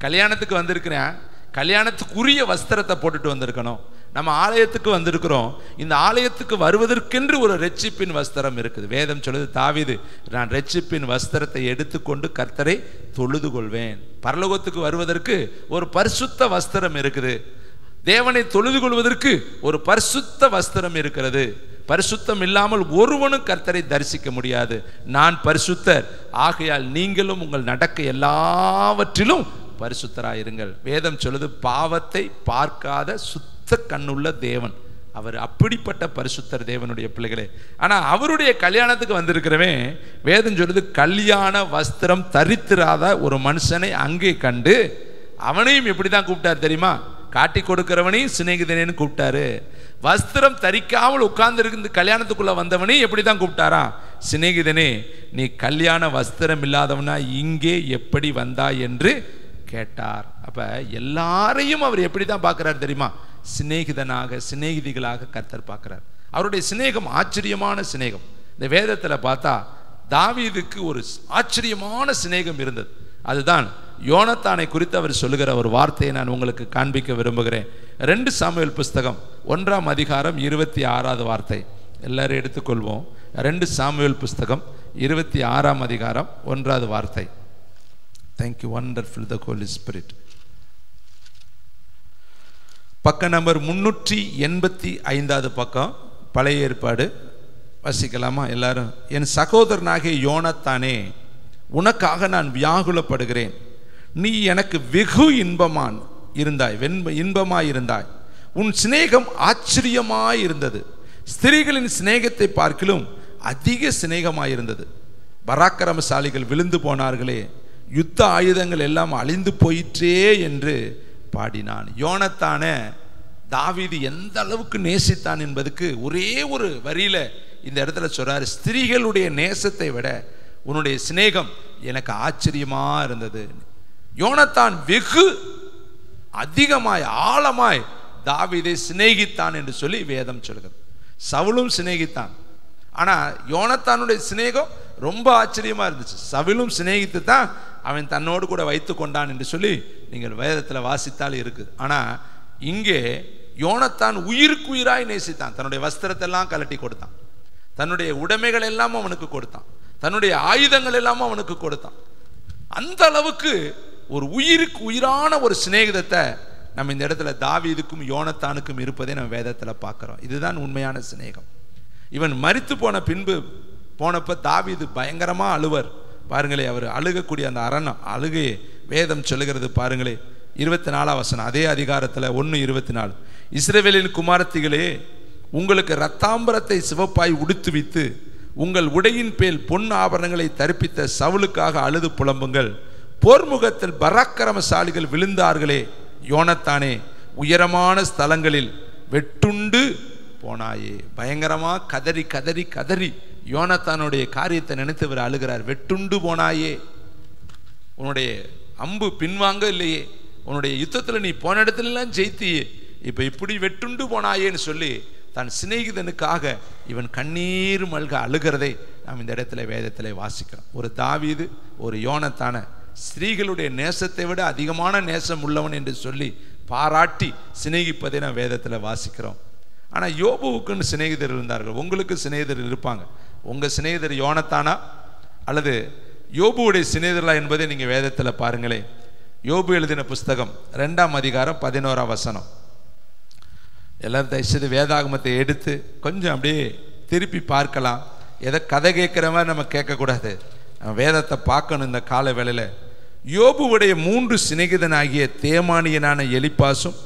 கல்யாணத்துக்கு வந்திருக்கிறேன், கல்யாணத்துக்குரிய வஸ்திரத்தை போட்டுட்டு வந்திருக்கணும். நம்ம ஆலயத்துக்கு வந்திருக்கிறோம், இந்த ஆலயத்துக்கு வருவதற்கென்று ஒரு ரட்சிப்பின் வஸ்திரம் இருக்குது. வேதம் சொல்லுது, தாவீது, நான் ரட்சிப்பின் வஸ்திரத்தை எடுத்துக்கொண்டு கர்த்தரை தொழுது கொள்வேன். பரலோகத்துக்கு வருவதற்கு ஒரு பரிசுத்த வஸ்திரம் இருக்குது, தேவனை தொழுது கொள்வதற்கு ஒரு பரிசுத்த வஸ்திரம் இருக்கிறது. பரிசுத்தம் இல்லாமல் ஒருவனும் கர்த்தரை தரிசிக்க முடியாது. நான் பரிசுத்தர், ஆகையால் நீங்களும் உங்கள் நடக்க எல்லாவற்றிலும் பரிசுத்தராயிருங்கள். வேதம் சொல்லுது, பாவத்தை பார்க்காத சுத்த கண்ணுள்ள தேவன் அவர். அப்படிப்பட்ட பரிசுத்தர் தேவனுடைய பிள்ளைகளே. ஆனால் அவருடைய கல்யாணத்துக்கு வந்திருக்கிறவன், வேதம் சொல்லுது, கல்யாண வஸ்திரம் தரித்திராத ஒரு மனுஷனை அங்கே கண்டு, அவனையும் எப்படி தான் கூப்பிட்டார் தெரியுமா? காட்டி கொடுக்கிறவனையும் சிநேகிதனேன்னு கூப்பிட்டாரு. வஸ்திரம் தரிக்காமல் உட்கார்ந்து இருந்து கல்யாணத்துக்குள்ள வந்தவனையும் எப்படி தான் கூப்பிட்டாரா? சிநேகிதனே, நீ கல்யாண வஸ்திரம் இல்லாதவனா இங்கே எப்படி வந்தாய் என்று கேட்டார். அப்ப எல்லாரையும் அவர் எப்படி தான் பார்க்கிறார் தெரியுமா? சிநேகிதனாக, சிநேகிதிகளாக கர்த்தர் பார்க்கிறார். அவருடைய சிநேகம் ஆச்சரியமான சிநேகம். இந்த வேதத்தில் பார்த்தா தாவீதுக்கு ஒரு ஆச்சரியமான சிநேகம் இருந்தது. அதுதான் யோனத்தானை குறித்து அவர் சொல்லுகிற ஒரு வார்த்தையை நான் உங்களுக்கு காண்பிக்க விரும்புகிறேன். 2 சாமுவேல் புஸ்தகம் 1ஆம் அதிகாரம் 26வது வார்த்தை. எல்லாரும் எடுத்துக்கொள்வோம். 2 சாமுவேல் புஸ்தகம் 26ஆம் அதிகாரம் 1வது வார்த்தை. Thank you, wonderful the Holy Spirit. பக்க நம்பர் 385வது பக்கம், பழைய ஏற்பாடு. வாசிக்கலாமா எல்லாரும்? என் சகோதரனாகிய யோனத்தானே, உனக்காக நான் வியாகுலப்படுகிறேன். நீ எனக்கு வெகு இன்பமாயிருந்தாய். உன் சிநேகம் ஆச்சரியமாயிருந்தது. ஸ்திரீகளின் சிநேகத்தை பார்க்கிலும் அதிக சிநேகமாயிருந்தது. பராக்கிரமசாலிகள் விழுந்து போனார்களே, யுத்த ஆயுதங்கள் எல்லாம் அழிந்து போயிற்றே என்று பாடினான். யோனத்தான தாவீது எந்த அளவுக்கு நேசித்தான் என்பதுக்கு ஒரே ஒரு வரியில இந்த இடத்துல சொல்றாரு, ஸ்திரீகளுடைய நேசத்தை விட உன்னுடைய சிநேகம் எனக்கு ஆச்சரியமா இருந்தது. யோனத்தான் வெகு அதிகமாய் ஆழமாய் தாவீதை சிநேகித்தான் என்று சொல்லி வேதம் சொல்கிறது. சவுலும் சிநேகித்தான், ஆனா யோனத்தானுடைய சிநேகம் ரொம்ப ஆச்சரியமா இருந்துச்சு. சவுலும் சிநேகித்து தான் அவன் தன்னோடு கூட வைத்து கொண்டான் என்று சொல்லி நீங்கள் வேதத்தில் வாசித்தால் இருக்குது. ஆனா இங்கே யோனத்தான் உயிருக்கு உயிராய் நேசித்தான். தன்னுடைய வஸ்திரத்தை எல்லாம் கலட்டி கொடுத்தான், தன்னுடைய உடைமைகள் எல்லாம் அவனுக்கு கொடுத்தான், தன்னுடைய ஆயுதங்கள் எல்லாம் அவனுக்கு கொடுத்தான். அந்த அளவுக்கு ஒரு உயிருக்கு உயிரான ஒரு சிநேகிதத்தை நம்ம இந்த இடத்துல தாவீதுக்கும் யோனத்தானுக்கும் இருப்பதை நம்ம வேதத்தில் பார்க்கிறோம். இதுதான் உண்மையான சிநேகம். இவன் மரித்து போனப்ப தாவீது பயங்கரமா அழுவர். பாருங்களே, அவர் அழுகக்கூடிய அந்த அழுகையை வேதம் சொல்லுகிறது. பாருங்களே, 24ஆம் வசனம், அதே அதிகாரத்தில் 1:24. இஸ்ரவேலின் குமாரத்திகளே, உங்களுக்கு இரத்தாம்பரத்தை சிவப்பாய் உடுத்துவித்து உங்கள் உடையின் பேல் பொன் ஆபரணங்களை தரிப்பித்த சவுலுக்காக அழுது புலம்புங்கள். போர்முகத்தில் பராக்கிரமசாலிகள் விழுந்தார்களே, யோனத்தானே, உயரமான ஸ்தலங்களில் வெட்டுண்டு போனாயே. பயங்கரமா கதறி கதறி கதறி யோனத்தானுடைய காரியத்தை நினைத்து இவர் அழுகிறார். வெட்டுண்டு போனாயே, உன்னுடைய அம்பு பின்வாங்க இல்லையே, உன்னுடைய யுத்தத்தில் நீ போன இடத்துலலாம் ஜெயித்தியே, இப்போ இப்படி வெட்டுண்டு போனாயேன்னு சொல்லி தன் சிநேகிதனுக்காக இவன் கண்ணீர் மல்க அழுகிறதை நாம் இந்த இடத்துல வேதத்தில் வாசிக்கிறோம். ஒரு தாவீது ஒரு யோனத்தான ஸ்திரீகளுடைய நேசத்தை விட அதிகமான நேசம் உள்ளவன் என்று சொல்லி பாராட்டி சிநேகிப்பதை நாம் வேதத்தில் வாசிக்கிறோம். ஆனால் யோபுவுக்குன்னு சிநேகிதர் இருந்தார்கள். உங்களுக்கு சிநேகிதர் இருப்பாங்க. உங்கள் சிநேகிதர் யோனத்தானா அல்லது யோபுவுடைய சிநேகிதர்களா என்பதை நீங்கள் வேதத்தில் பாருங்களே. யோபு எழுதின புஸ்தகம் 2ஆம் அதிகாரம் 11ஆம் வசனம். எல்லாரும் தயவுசெய்து வேதாகமத்தை எடுத்து கொஞ்சம் அப்படியே திருப்பி பார்க்கலாம். எதை கதை கேட்குற மாதிரி நம்ம கேட்கக்கூடாது, நம்ம வேதத்தை பார்க்கணும். இந்த கால வேளையில் யோபுவுடைய 3 சிநேகிதனாகிய தேமானியனான எலிப்பாசும்,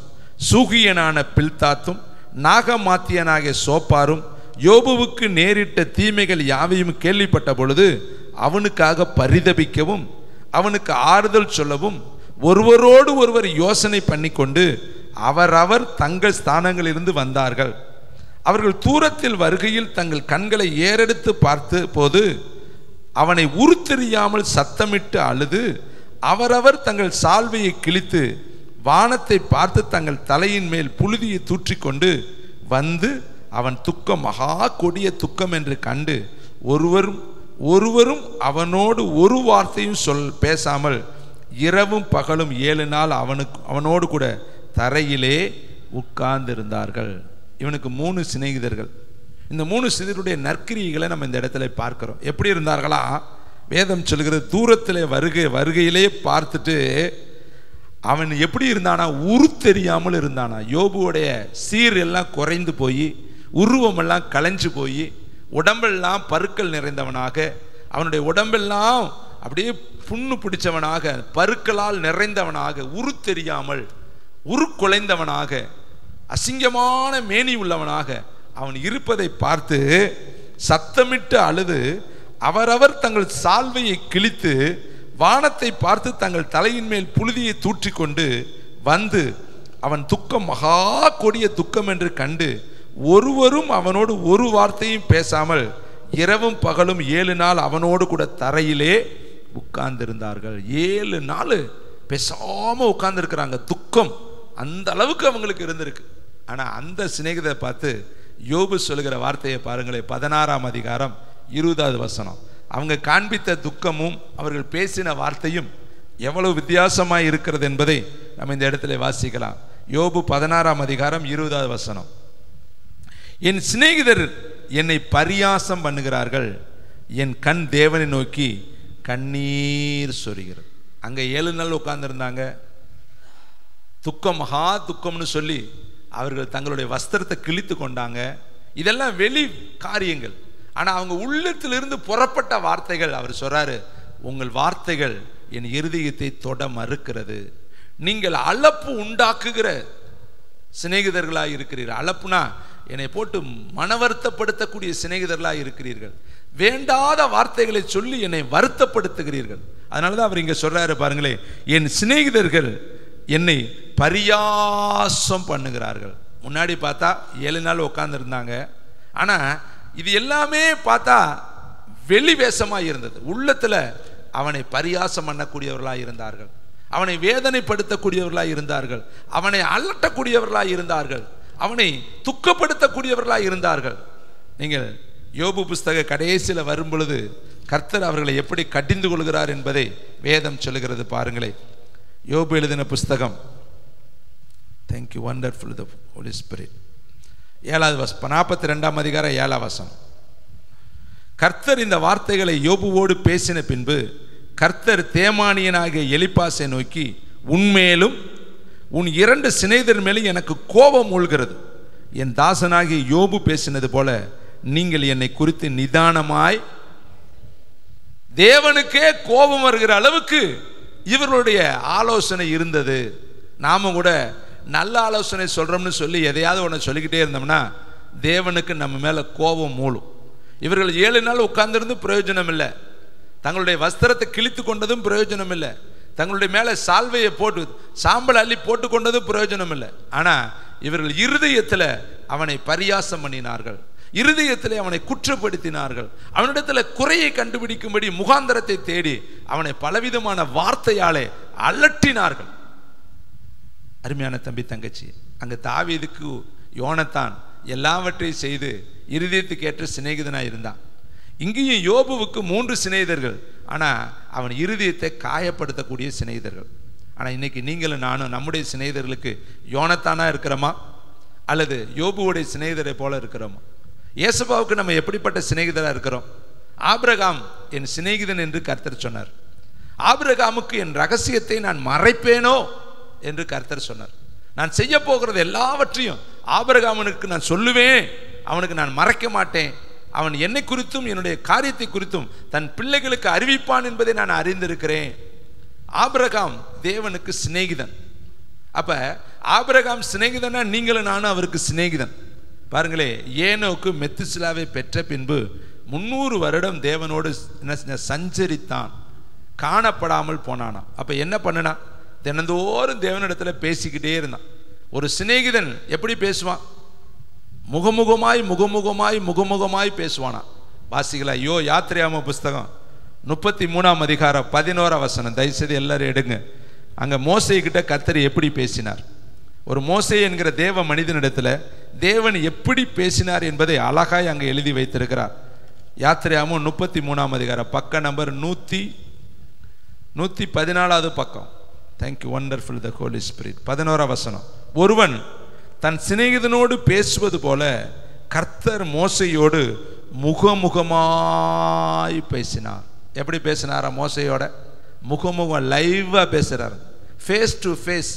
சூகியனான பில்தாத்தும், நாகமாத்தியனாகிய சோப்பாரும், யோபுவுக்கு நேரிட்ட தீமைகள் யாவையும் கேள்விப்பட்ட பொழுது அவனுக்காக பரிதபிக்கவும் அவனுக்கு ஆறுதல் சொல்லவும் ஒருவரோடு ஒருவர் யோசனை பண்ணி கொண்டு அவரவர் தங்கள் ஸ்தானங்களிலிருந்து வந்தார்கள். அவர்கள் தூரத்தில் வருகையில் தங்கள் கண்களை ஏறெடுத்து பார்த்த போது அவனை உருத்தெரியாமல் சத்தமிட்டு அழுது அவரவர் தங்கள் சால்வையை கிழித்து வானத்தை பார்த்து தங்கள் தலையின் மேல் புழுதியை தூற்றிக்கொண்டு வந்து அவன் துக்கம் மகா கொடிய துக்கம் என்று கண்டு ஒருவரும் அவனோடு ஒரு வார்த்தையும் பேசாமல் இரவும் பகலும் 7 நாள் அவனோடு கூட தரையிலே உட்கார்ந்திருந்தார்கள். இவனுக்கு 3 சிநேகிதர்கள். இந்த 3 சிநேகிதருடைய நற்கிரிகளை நம்ம இந்த இடத்துல பார்க்கிறோம். எப்படி இருந்தார்களா? வேதம் சொல்கிறது, தூரத்தில் வருகையிலே பார்த்துட்டு அவன் எப்படி இருந்தானா? தெரியாமல் இருந்தானா. யோபுவோடைய சீர் எல்லாம் குறைந்து போய் உருவமெல்லாம் களைஞ்சு போய் உடம்பெல்லாம் பருக்கள் நிறைந்தவனாக, அவனுடைய உடம்பெல்லாம் அப்படியே புண்ணு பிடிச்சவனாக, பருக்களால் நிறைந்தவனாக, தெரியாமல் குலைந்தவனாக, அசிங்கமான மேனி உள்ளவனாக அவன் இருப்பதை பார்த்து சத்தமிட்டு அழுது அவரவர் தங்கள் சால்வையை கிழித்து வானத்தை பார்த்து தங்கள் தலையின் மேல் புழுதியை தூற்றிக்கொண்டு வந்து அவன் துக்கம் மகா கொடிய துக்கம் என்று கண்டு ஒருவரும் அவனோடு ஒரு வார்த்தையும் பேசாமல் இரவும் பகலும் 7 நாள் அவனோடு கூட தரையிலே உட்கார்ந்திருந்தார்கள். 7 நாள் பேசாம உட்கார்ந்துருக்கிறாங்க. துக்கம் அந்த அளவுக்கு அவங்களுக்கு இருந்திருக்கு. ஆனா அந்த சிநேகிதரை பார்த்து யோபு சொல்லுகிற வார்த்தையை பாருங்களேன். 16ஆம் அதிகாரம் 20வது வசனம். அவங்க காண்பித்த துக்கமும் அவர்கள் பேசின வார்த்தையும் எவ்வளவு வித்தியாசமாய் இருக்கிறது என்பதை நம்ம இந்த இடத்துல வாசிக்கலாம். யோபு 16ஆம் அதிகாரம் 20வது வசனம். என் சிநேகிதர் என்னை பரியாசம் பண்ணுகிறார்கள், என் கண் தேவனை நோக்கி கண்ணீர் சொரிகிறது. அங்க 7 நாள் உட்கார்ந்துருந்தாங்க. துக்கம் மகா துக்கம்னு சொல்லி அவர்கள் தங்களுடைய வஸ்திரத்தை கிழித்து கொண்டாங்க. இதெல்லாம் வெளி காரியங்கள். ஆனா அவங்க உள்ளத்திலிருந்து புறப்பட்ட வார்த்தைகள், அவர் சொல்றாரு, உங்கள் வார்த்தைகள் என் இருதயத்தை தொட மறுக்கிறது. நீங்கள் அளப்பு உண்டாக்குகிற சிநேகிதர்களாக இருக்கிறீர்கள். அளப்புனா என்னை போட்டு மனவருத்தப்படுத்தக்கூடிய சிநேகிதர்களாக இருக்கிறீர்கள். வேண்டாத வார்த்தைகளை சொல்லி என்னை வருத்தப்படுத்துகிறீர்கள். அதனாலதான் அவர் இங்க சொல்றாரு பாருங்களேன், என் சிநேகிதர்கள் என்னை பரியாசம் பண்ணுகிறார்கள். முன்னாடி பார்த்தா 7 நாள் உட்கார்ந்து இருந்தாங்க. ஆனா இது எல்லாமே பார்த்தா வெளி வேஷமாக இருந்தது. உள்ளத்துல அவனை பரியாசம் பண்ணக்கூடியவர்களாக இருந்தார்கள், அவனை வேதனைப்படுத்தக்கூடியவர்களாக இருந்தார்கள், அவனை அலட்டக்கூடியவர்களாக இருந்தார்கள், அவனை துக்கப்படுத்தக்கூடியவர்களாக இருந்தார்கள். நீங்கள் யோபு புஸ்தக கடைசியில் வரும் பொழுது கர்த்தர் அவர்களை எப்படி கடிந்து கொள்கிறார் என்பதை வேதம் சொல்லுகிறது பாருங்களேன். யோபு எழுதின புஸ்தகம், தேங்க்யூ வண்டர்ஃபுல் தி ஹோலி ஸ்பிரிட், 42ஆம் அதிகாரம் 7ஆம் வசனம். கர்த்தர் இந்த வார்த்தைகளை யோபுவோடு பேசின பின்பு கர்த்தர் தேமானியனாகிய எலிப்பாசை நோக்கி, உன்மேலும் உன் 2 சிநேகிதர் மேலும் எனக்கு கோபம் மூழ்கிறது. என் தாசனாகிய யோபு பேசினது போல நீங்கள் என்னை குறித்து நிதானமாய். தேவனுக்கே கோபம் வருகிற அளவுக்கு இவர்களுடைய ஆலோசனை இருந்தது. நாம கூட நல்ல ஆலோசனை சொல்றோம்னு சொல்லி எதையாவது ஒன்று சொல்லிக்கிட்டே இருந்தோம்னா தேவனுக்கு நம்ம மேல கோபம் மூழும். இவர்கள் 7 நாள் உட்கார்ந்திருந்து பிரயோஜனம் இல்லை, தங்களுடைய வஸ்திரத்தை கிழித்து கொண்டதும் பிரயோஜனம் இல்லை, தங்களுடைய மேல சால்வையை போட்டு சாம்பல் அள்ளி போட்டு கொண்டதும் பிரயோஜனம் இல்லை. ஆனா இவர்கள் இருதயத்தில் அவனை பரியாசம் பண்ணினார்கள், இருதயத்தில் அவனை குற்றப்படுத்தினார்கள், அவனிடத்தில் குறையை கண்டுபிடிக்கும்படி முகாந்தரத்தை தேடி அவனை பலவிதமான வார்த்தையாலே அலட்டினார்கள். அருமையான தம்பி தங்கச்சி, அங்க தாவீதுக்கு யோனத்தான் எல்லாவற்றையும் செய்து இருதயத்துக்கு ஏற்ற சிநேகிதனாக இருந்தான். இங்கேயும் யோபுவுக்கு 3 சிநேகிதர்கள், ஆனா அவன் இருதயத்தை காயப்படுத்தக்கூடிய சிநேகிதர்கள். ஆனா இன்னைக்கு நீங்களும் நானும் நம்முடைய சிநேகிதர்களுக்கு யோனத்தானா இருக்கிறோமா அல்லது யோபுவுடைய சிநேகிதரை போல இருக்கிறோமா? ஏசபாவுக்கு நம்ம எப்படிப்பட்ட சிநேகிதராக இருக்கிறோம்? ஆபிரகாம் என் சிநேகிதன் என்று கர்த்தர் சொன்னார். ஆபிரகாமுக்கு என் ரகசியத்தை நான் மறைப்பேனோ என்று கர்த்தர் சொன்னார். நான் செய்ய போகிறது எல்லாவற்றையும் ஆபிரகாமனுக்கு நான் சொல்லுவேன், அவனுக்கு நான் மறைக்க மாட்டேன். அவன் என்னை குறித்தும் என்னுடைய காரியத்தை குறித்தும் தன் பிள்ளைகளுக்கு அறிவிப்பான் என்பதை நான் அறிந்திருக்கிறேன். ஆபிரகாம் தேவனுக்கு சிநேகிதன். அப்ப ஆபிரகாம் சிநேகிதனா நீங்களும் நானும் அவருக்கு சிநேகிதன். பாருங்களே, ஏனோக்கு மெத்துசிலாவை பெற்ற பின்பு 300 வருடம் தேவனோடு என்ன சஞ்சரித்தான், காணப்படாமல் போனானா. அப்போ என்ன பண்ணுனா, தினந்தோறும் தேவனிடத்தில் பேசிக்கிட்டே இருந்தான். ஒரு சிநேகிதன் எப்படி பேசுவான்? முகமுகமாய் முகமுகமாய் முகமுகமாய் பேசுவானா. வாசிகளா, ஐயோ யாத்திரையாம புஸ்தகம் 33ஆம் அதிகாரம் 11ஆம் வசனம் தயவுசெய்து எல்லாரும் எடுங்க. அங்கே மோசே கிட்ட கர்த்தர் எப்படி பேசினார், ஒரு மோசே என்கிற தேவ மனிதனிடத்தில் தேவன் எப்படி பேசினார் என்பதை அழகாய் அங்கே எழுதி வைத்திருக்கிறார். யாத்திரையாமம் 33ஆம் அதிகாரம் பக்கம் நம்பர் 114வது பக்கம். தேங்க்யூ, வண்டர்ஃபுல் த ஹோலி ஸ்பிரிட். 11ஆம் வசனம். ஒருவன் தன் சிநேகிதனோடு பேசுவது போல கர்த்தர் மோசையோடு முகமுகமாய் பேசினார். எப்படி பேசினாரா மோசையோட? முகமுகம், லைவா பேசுறாரு, ஃபேஸ் டு ஃபேஸ்.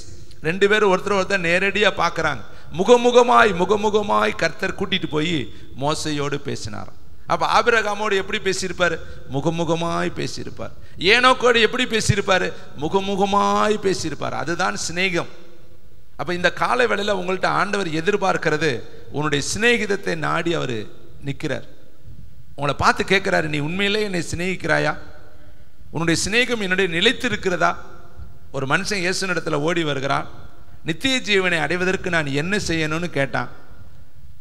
ரெண்டு பேரும் ஒருத்தர் நேரடியாக பார்க்குறாங்க. முகமுகமாய் முகமுகமாய் கர்த்தர் கூட்டிட்டு போய் மோசையோடு பேசினார். அப்போ ஆபிரகாமோடு எப்படி பேசியிருப்பார்? முகமுகமாய் பேசியிருப்பார். ஏனோக்கோடு எப்படி பேசியிருப்பார்? முகமுகமாய் பேசியிருப்பார். அதுதான் சிநேகம். அப்போ இந்த கால வேளையில் உங்கள்கிட்ட ஆண்டவர் எதிர்பார்க்கிறது, உன்னுடைய சிநேகிதத்தை நாடி அவர் நிற்கிறார். உங்களை பார்த்து கேட்குறாரு, நீ உண்மையிலே என்னை சிநேகிக்கிறாயா? உன்னுடைய சிநேகம் என்னுடைய நிலைத்து இருக்கிறதா? ஒரு மனுஷன் இயேசுனிடத்தில் ஓடி வருகிறான். நித்திய ஜீவனை அடைவதற்கு நான் என்ன செய்யணும்னு கேட்டான்.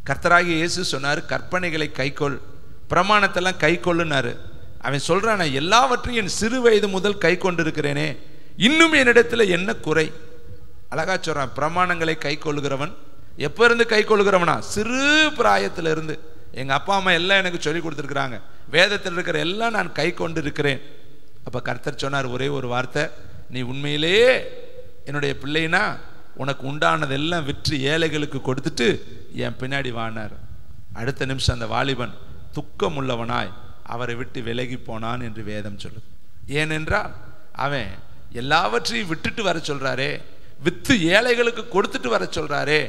கர்த்தராகிய இயேசு சொன்னார், கற்பனைகளை கைக்கொள், பிரமாணத்தெல்லாம் கைக்கொள்ளுனாரு. அவன் சொல்றான், நான் எல்லாவற்றையும் என் சிறு வயது முதல் கை கொண்டு இருக்கிறேனே, இன்னும் என்னிடத்தில் என்ன குறை? அழகா சொல்றான், பிரமாணங்களை கை கொள்ளுகிறவன் எப்ப இருந்து கை கொள்ளுகிறவனா? சிறு பிராயத்துல இருந்து. எங்க அப்பா அம்மா எல்லாம் எனக்கு சொல்லி கொடுத்துருக்குறாங்க, வேதத்தில் இருக்கிற எல்லாம் நான் கை கொண்டு இருக்கிறேன். அப்ப கர்த்தர் சொன்னார் ஒரே ஒரு வார்த்தை, நீ உண்மையிலேயே என்னுடைய பிள்ளைனா உனக்கு உண்டானதெல்லாம் விற்று ஏழைகளுக்கு கொடுத்துட்டு என் பின்னாடி வானார். அடுத்த நிமிஷம் அந்த வாலிபன் துக்கம் உள்ளவனாய் அவரை விட்டு விலகி போனான் என்று வேதம் சொல்லுது. ஏனென்றால் அவன் எல்லாவற்றையும் விட்டுட்டு வர சொல்றாரே, வித்து ஏழைகளுக்கு கொடுத்துட்டு வர சொல்றாரே,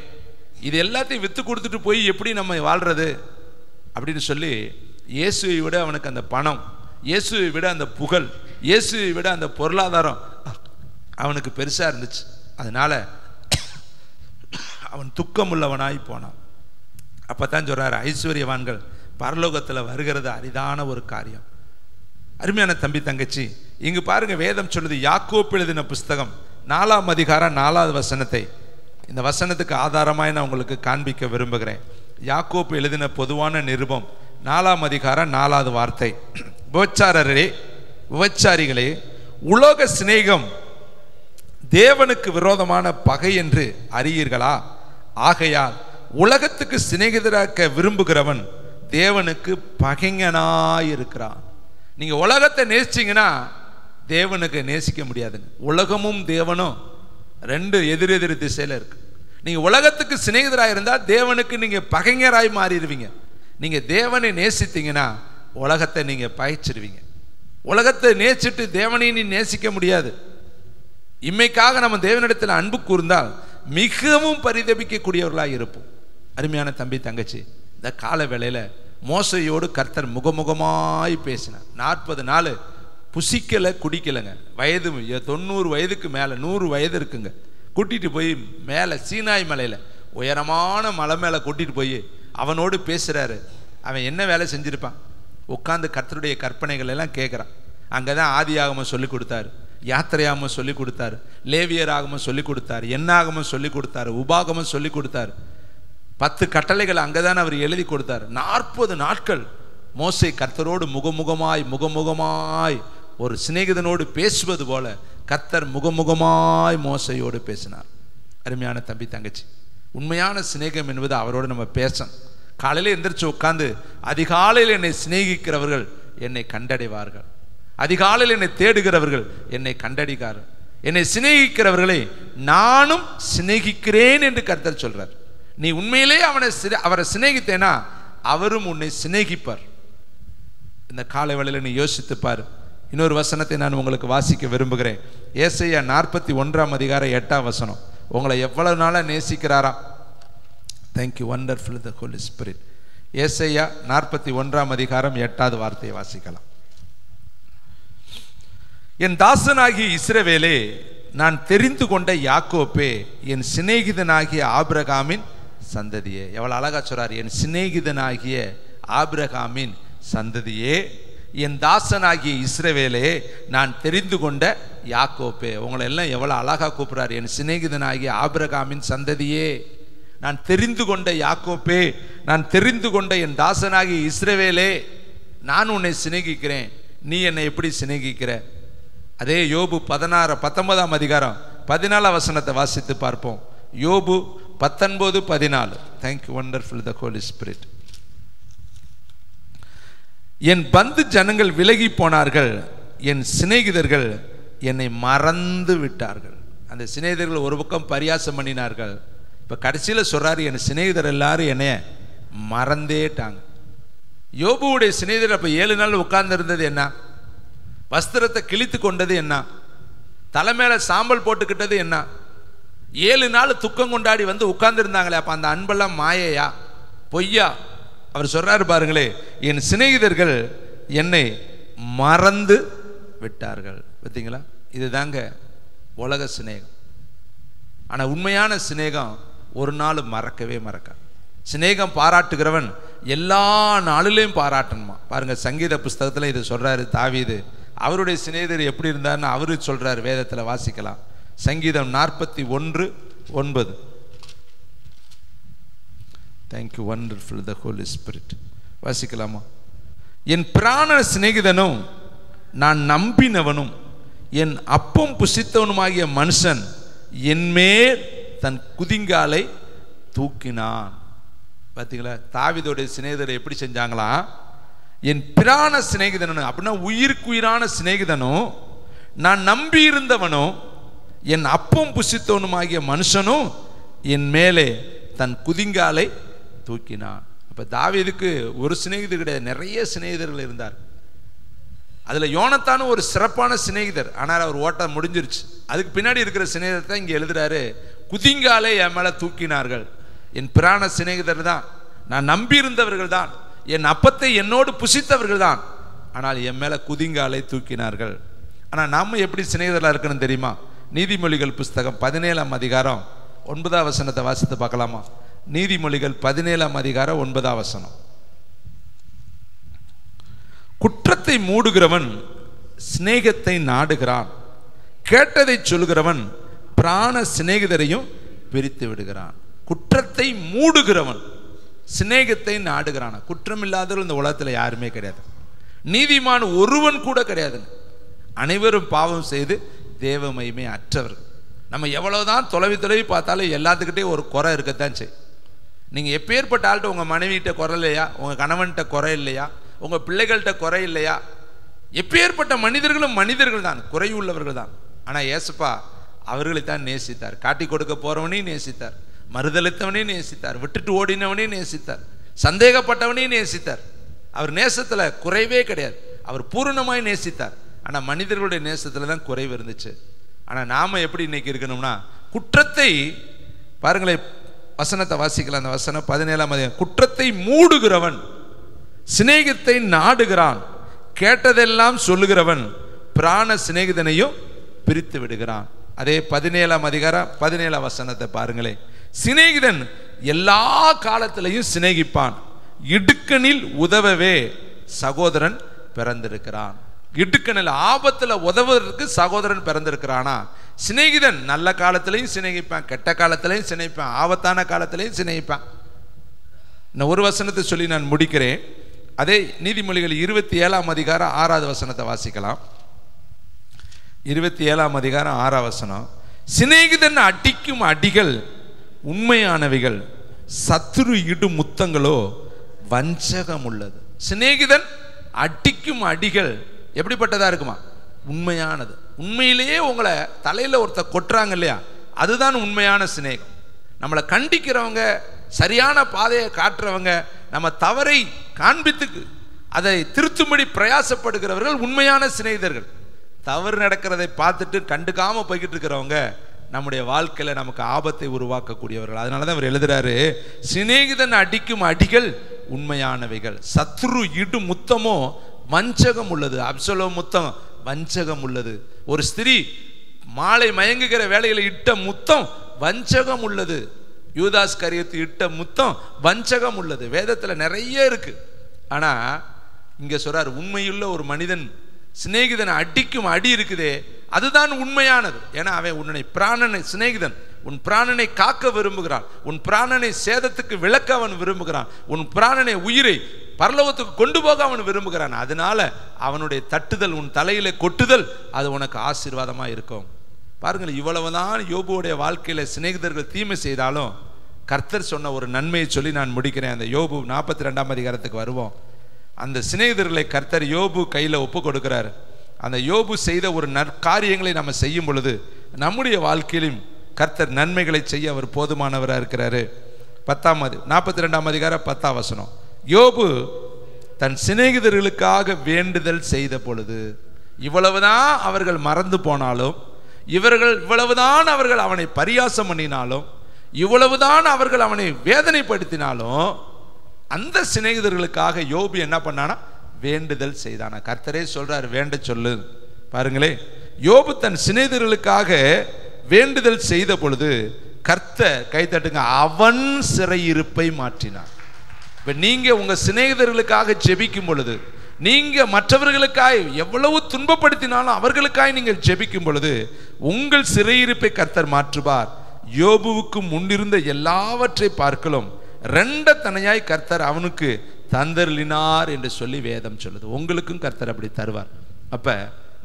இது எல்லாத்தையும் வித்து கொடுத்துட்டு போய் எப்படி நம்ம வாழ்றது அப்படின்னு சொல்லி, இயேசுவை விட அவனுக்கு அந்த பணம், இயேசுவை விட அந்த புகழ், இயேசுவை விட அந்த பொருளாதாரம் அவனுக்கு பெருசா இருந்துச்சு. அதனால அவன் துக்கம் உள்ளவனாய் போனான். அப்பதான் சொல்றாரு, ஐஸ்வர்யவான்கள் பரலோகத்தில் வருகிறது அரிதான ஒரு காரியம். அருமையான தம்பி தங்கச்சி, இங்கு பாருங்க, வேதம் சொல்லுது, யாக்கோப்பு எழுதின புஸ்தகம் 4ஆம் அதிகாரம் 4வது வசனத்தை இந்த வசனத்துக்கு ஆதாரமாய் நான் உங்களுக்கு காண்பிக்க விரும்புகிறேன். யாக்கோப்பு எழுதின பொதுவான நிருபம் 4ஆம் அதிகாரம் 4வது வார்த்தை. விபச்சாரரே, விபச்சாரிகளே, உலோக சிநேகம் தேவனுக்கு விரோதமான பகை என்று அறியீர்களா? ஆகையால் உலகத்துக்கு சிநேகிதராக்க விரும்புகிறவன் தேவனுக்கு பகைஞனாயிருக்கிறான். நீங்க உலகத்தை நேசிச்சீங்கன்னா தேவனுக்கு நேசிக்க முடியாதுங்க. உலகமும் தேவனும் ரெண்டு எதிரெதிர் திசையில இருக்கு. நீங்க உலகத்துக்கு சிநேகிதராக இருந்தால் தேவனுக்கு நீங்க பகைஞராய் மாறிடுவீங்க. நீங்க தேவனை நேசித்தீங்கன்னா உலகத்தை நீங்க பகைச்சிடுவீங்க. உலகத்தை நேசிட்டு தேவனை நீ நேசிக்க முடியாது. இம்மைக்காக நம்ம தேவனிடத்தில் அன்பு கூர்ந்தால் மிகவும் பரிதபிக்கக்கூடியவர்களாக இருப்போம். அருமையான தம்பி தங்கச்சி, இந்த கால வேளையில மோசையோடு கர்த்தர் முகமுகமாய் பேசினார். 40 நாள் புசிக்கலை, குடிக்கலைங்க. வயது 90 வயதுக்கு மேலே, 100 வயது இருக்குங்க. கூட்டிகிட்டு போய் மேலே சீனாய் மலையில் உயரமான மலை மேலே கூட்டிகிட்டு போய் அவனோடு பேசுகிறாரு. அவன் என்ன வேலை செஞ்சுருப்பான்? உட்காந்து கர்த்தருடைய கற்பனைகள் எல்லாம் கேட்குறான். அங்கே தான் ஆதியாகமம் சொல்லி கொடுத்தாரு, யாத்திரையாகமம் சொல்லி கொடுத்தாரு, லேவியராகமம் சொல்லி கொடுத்தாரு, என்னாகமம் சொல்லி கொடுத்தாரு, உபாகமம் சொல்லி கொடுத்தாரு. 10 கட்டளைகள் அங்கதான் அவர் எழுதி கொடுத்தார். 40 நாட்கள் மோசே கர்த்தரோடு முகமுகமாய் முகமுகமாய் ஒரு சிநேகிதனோடு பேசுவது போல கர்த்தர் முகமுகமாய் மோசையோடு பேசினார். அருமையான தம்பி தங்கச்சி, உண்மையான சிநேகம் என்பது அவரோடு நம்ம பேசணும். காலையில் எந்திரிச்சு உட்காந்து, அதிகாலையில் என்னை சிநேகிக்கிறவர்கள் என்னை கண்டடைவார்கள், அதிகாலையில் என்னை தேடுகிறவர்கள் என்னை கண்டடிக்கார்கள், என்னை சிநேகிக்கிறவர்களை நானும் சிநேகிக்கிறேன் என்று கர்த்தர் சொல்றார். நீ உண்மையிலே அவரை சிநேகித்தேனா அவரும் உன்னை சிநேகிப்பார். இந்த காலை வேளையில் நீ யோசித்துப்பார். இன்னொரு வசனத்தை நான் உங்களுக்கு வாசிக்க விரும்புகிறேன். ஏசாயா 41ஆம் அதிகாரம் 8ஆம் வசனம். உங்களை எவ்வளவு நாளா நேசிக்கிறாரா? தேங்க்யூ, வண்டர்ஃபுல் த ஹோலி ஸ்பிரிட். ஏசாயா 41ஆம் அதிகாரம் 8வது வார்த்தையை வாசிக்கலாம். என் தாசனாகிய இஸ்ரவேலே, நான் தெரிந்து கொண்ட யாக்கோப்பே, என் சிநேகிதனாகிய ஆபிரகாமின் சந்ததியே. எவ்வளவு அழகா சொல்றார், என் சிநேகிதனாகிய ஆபிரகாமின் சந்ததியே, என் தாசனாகிய இஸ்ரவேலே, நான் தெரிந்து கொண்ட யாக்கோப்பே. உங்களை எல்லாம் எவ்வளவு அழகா கூப்பிடுறார், என் சிநேகிதனாகிய ஆபிரகாமின் சந்ததியே, நான் தெரிந்து கொண்ட யாக்கோப்பே, நான் தெரிந்து கொண்ட என் தாசனாகிய இஸ்ரவேலே, நான் உன்னை சிநேகிக்கிறேன், நீ என்னை எப்படி சிநேகிக்கிற? அதே யோபு 19 அதிகாரம் 14 வசனத்தை வாசித்து பார்ப்போம். யோபு 19:14. தேங்க்யூ வண்டர்ஃபுல் த ஹோலி ஸ்பிரிட். என் பந்து ஜனங்கள் விலகி போனார்கள், என் சிநேகிதர்கள் என்னை மறந்து விட்டார்கள். அந்த சிநேகிதர்கள் ஒரு பக்கம் பரியாசம் பண்ணினார்கள், இப்போ கடைசியில் சொல்றாரு, என் சிநேகிதர் எல்லாரும் என்னைய மறந்தேட்டாங்க. யோபுவுடைய சிநேகிதர் அப்போ 7 நாள் உட்கார்ந்து இருந்தது என்ன? வஸ்திரத்தை கிழித்து கொண்டது என்ன? தலைமையில சாம்பல் போட்டுக்கிட்டது என்ன? 7 நாள் துக்கம் கொண்டாடி வந்து உட்கார்ந்து இருந்தாங்களே, அப்ப அந்த அன்பெல்லாம் மாயையா, பொய்யா? அவர் சொல்றாரு பாருங்களே, என் சிநேகிதர்கள் என்னை மறந்து விட்டார்கள். பார்த்தீங்களா? இதுதாங்க உலக சிநேகம். ஆனா உண்மையான சிநேகம் ஒரு நாள் மறக்கவே மறக்காது. சிநேகம் பாராட்டுகிறவன் எல்லா நாளிலையும் பாராட்டணுமா. பாருங்க, சங்கீத புஸ்தகத்துல இது சொல்றாரு தாவீது. அவருடைய சிநேகிதர் எப்படி இருந்தார்னு அவரு சொல்றாரு, வேதத்துல வாசிக்கலாம். சங்கீதம் 41:9. தேங்க்யூ வண்டர்ஃபுல் த ஹோலி ஸ்பிரிட். வாசிக்கலாமா? என் பிராண சிநேகிதனும் நான் நம்பினவனும் என் அப்பம் புசித்தவனுமாகிய மனுஷன் என்மேல் தன் குதிங்காலை தூக்கினான். பார்த்தீங்களா? தாவீதுடைய சிநேகிதரை எப்படி செஞ்சாங்களாம்? என் பிராண சிநேகிதனும், அப்படின்னா உயிருக்கு உயிரான சிநேகிதனும், நான் நம்பி இருந்தவனும் என் அப்பம் புசித்தவனுமாகிய மனுஷனும் என் மேலே தன் குதிங்காலை தூக்கினான். அப்ப தாவீதுக்கு ஒரு சிநேகிதர் கிடையாது, நிறைய சிநேகிதர்கள் இருந்தார். அதுல யோனத்தானும் ஒரு சிறப்பான சிநேகிதர். ஆனால் அவர் ஓட்ட முடிஞ்சிருச்சு. அதுக்கு பின்னாடி இருக்கிற சிநேகிதத்தை இங்க எழுதுறாரு, குதிங்காலை என் மேல தூக்கினார்கள். என் பிராண சிநேகிதர் தான், நான் நம்பி இருந்தவர்கள் தான், என் அப்பத்தை என்னோடு புசித்தவர்கள் தான், ஆனால் என் மேல குதிங்காலை தூக்கினார்கள். ஆனா நாம எப்படி சிநேகிதர்களா இருக்கணும் தெரியுமா? நீதிமொழிகள் புஸ்தகம் 17 அதிகாரம் 9 வசனத்தை வாசித்து பார்க்கலாமா? நீதிமொழிகள் 17 அதிகாரம் 9 வசனம். குற்றத்தை மூடுகிறவன் சிநேகத்தை நாடுகிறான், கேட்டதை சொல்கிறவன் பிராண சிநேகிதரையும் பிரித்து விடுகிறான். குற்றத்தை மூடுகிறவன் சிநேகத்தை நாடுகிறான். குற்றம் இல்லாதவர்கள் இந்த உலகத்தில் யாருமே கிடையாது. நீதிமான் ஒருவன் கூட கிடையாது. அனைவரும் பாவம் செய்து தேவ மகிமை அற்றவர்கள். நம்ம எவ்வளவுதான் தொலைவி பார்த்தாலும் எல்லாத்துக்கிட்டே ஒரு குறை இருக்கத்தான் செய்யும். நீங்க எப்பேற்பட்ட ஆள்கிட்ட, உங்க மனைவிகிட்ட குறை இல்லையா? உங்க கணவன்கிட்ட குறை இல்லையா? உங்க பிள்ளைகள்கிட்ட குறை இல்லையா? எப்பேற்பட்ட மனிதர்களும் மனிதர்கள் தான், குறையுள்ளவர்கள் தான். ஆனா ஏசப்பா அவர்களை தான் நேசித்தார். காட்டி கொடுக்க போறவனையும் நேசித்தார், மறுதளித்தவனையும் நேசித்தார், விட்டுட்டு ஓடினவனையும் நேசித்தார், சந்தேகப்பட்டவனையும் நேசித்தார். அவர் நேசத்துல குறைவே கிடையாது. அவர் பூரணமாய் நேசித்தார். ஆனா மனிதர்களுடைய நேசத்துல தான் குறைவு இருந்துச்சு. ஆனா நாம எப்படி இன்னைக்கு இருக்கணும்னா, குற்றத்தை பாருங்களேன், வசனத்தை வாசிக்கலாம். அந்த வசனம் 17 குற்றத்தை மூடுகிறவன் சிநேகத்தை நாடுகிறான், கேட்டதெல்லாம் சொல்லுகிறவன் பிராண சிநேகிதனையும் பிரித்து விடுகிறான். அதே 17 அதிகாரம் 17 வசனத்தை பாருங்களேன். சிநேகிதன் எல்லா காலத்திலையும் சிநேகிப்பான், இடுக்கணில் உதவவே சகோதரன் பிறந்திருக்கிறான். இடுக்கணில் ஆபத்துல உதவுவதற்கு சகோதரன் பிறந்திருக்கிறானா? சிநேகிதன் நல்ல காலத்திலையும் சிநேகிப்பான், கெட்ட காலத்திலையும் சிநேகிப்பான், ஆபத்தான காலத்திலையும் சிநேகிப்பான். இந்த ஒரு வசனத்தை சொல்லி நான் முடிக்கிறேன். அதே நீதிமொழிகள் 27 அதிகாரம் 6 வசனத்தை வாசிக்கலாம். 27 அதிகாரம் 6 வசனம். சிநேகிதன் அடிக்கும் அடிகள் உண்மையானவைகள், சத்துரு இடும் முத்தங்களோ வஞ்சகம் உள்ளது. சிநேகிதன் அடிக்கும் அடிகள் எப்படிப்பட்டதா இருக்குமா? உண்மையானது. உண்மையிலேயே உங்களை தலையில ஒருத்தர் கொட்டுறாங்க இல்லையா, அதுதான் உண்மையான சிநேகம். நம்மளை கண்டிக்கிறவங்க, சரியான பாதையை காட்டுறவங்க, நம்ம தவறை காண்பித்து அதை திருத்தும்படி பிரயாசப்படுகிறவர்கள் உண்மையான சிநேகிதர்கள். தவறு நடக்கிறதை பார்த்துட்டு கண்டுக்காம போய்கிட்டு இருக்கிறவங்க நம்முடைய வாழ்க்கையில நமக்கு ஆபத்தை உருவாக்கக்கூடியவர்கள். அதனாலதான் அவர் எழுதுறாரு, சிநேகிதன் அடிக்கும் அடிகள் உண்மையானவைகள், சத்ரு இடும் முத்தமோ வஞ்சகம் உள்ளது. அப்சலோம் முத்தம் வஞ்சகம் உள்ளது. ஒரு ஸ்திரீ மாலை மயங்குகிற வேளையில இட்ட முத்தம் வஞ்சகம் உள்ளது. யூதாஸ் கரியத்து இட்ட முத்தம் வஞ்சகம் உள்ளது. வேதத்தில் நிறைய இருக்கு. ஆனா இங்க சொல்றார், உண்மையுள்ள ஒரு மனிதன் சிநேகிதனை அடிக்கும் அடி இருக்குதே அதுதான் உண்மையானது. ஏன்னா அவன் உன்னை பிராணனை, சிநேகிதன் உன் பிராணனை காக்க விரும்புகிறான், உன் பிராணனை சேதத்துக்கு விளக்க அவன் விரும்புகிறான், உன் பிராணனை உயிரை பரலோகத்துக்கு கொண்டு போக அவன் விரும்புகிறான். அதனால அவனுடைய தட்டுதல், உன் தலையில கொட்டுதல், அது உனக்கு ஆசீர்வாதமா இருக்கும். பாருங்கள், இவ்வளவுதான் யோபுடைய வாழ்க்கையில சிநேகிதர்கள் தீமை செய்தாலும் கர்த்தர் சொன்ன ஒரு நன்மையை சொல்லி நான் முடிக்கிறேன். அந்த யோபு 42ஆம் அதிகாரத்துக்கு வருவோம். அந்த சிநேகிதர்களை கர்த்தர் யோபு கையில் ஒப்பு கொடுக்கிறார். அந்த யோபு செய்த ஒரு நற்காரியங்களை நம்ம செய்யும் பொழுது நம்முடைய வாழ்க்கையிலும் கர்த்தர் நன்மைகளை செய்ய அவர் போதுமானவராக இருக்கிறாரு. 42ஆம் அதிகாரம் 10ஆம் வசனம். யோபு தன் சிநேகிதர்களுக்காக வேண்டுதல் செய்த பொழுது, இவ்வளவுதான் அவர்கள் மறந்து போனாலும், இவ்வளவுதான் அவர்கள் அவனை பரியாசம் பண்ணினாலும், இவ்வளவுதான் அவர்கள் அவனை வேதனைப்படுத்தினாலும், அந்த சிநேகிதர்களுக்காக யோபு என்ன பண்ணானா? வேண்டுதல் செய்தானா. கர்த்தரே சொல்றார், வேண்ட சொல்லு. பாருங்களே, யோபு தன் சிநேகிதர்களுக்காக வேண்டுதல் செய்த பொழுது கர்த்தர், கை தட்டுங்க, அவன் சிறையிருப்பை மாற்றினார். இப்ப நீங்க உங்க சிநேகிதர்களுக்காக ஜெபிக்கும் பொழுது, நீங்க மற்றவர்களுக்காய் எவ்வளவு துன்பப்படுத்தினாலும் அவர்களுக்காய் நீங்கள் ஜெபிக்கும் பொழுது உங்கள் சிறையிருப்பை கர்த்தர் மாற்றுவார். யோபுவுக்கு முன்னிருந்த எல்லாவற்றை பார்க்கலாம் 2 தனையாய் கர்த்தர் அவனுக்கு தந்தருளினார் என்று சொல்லி வேதம் சொல்லுது. உங்களுக்கும் கர்த்தர் அப்படி தருவார். அப்ப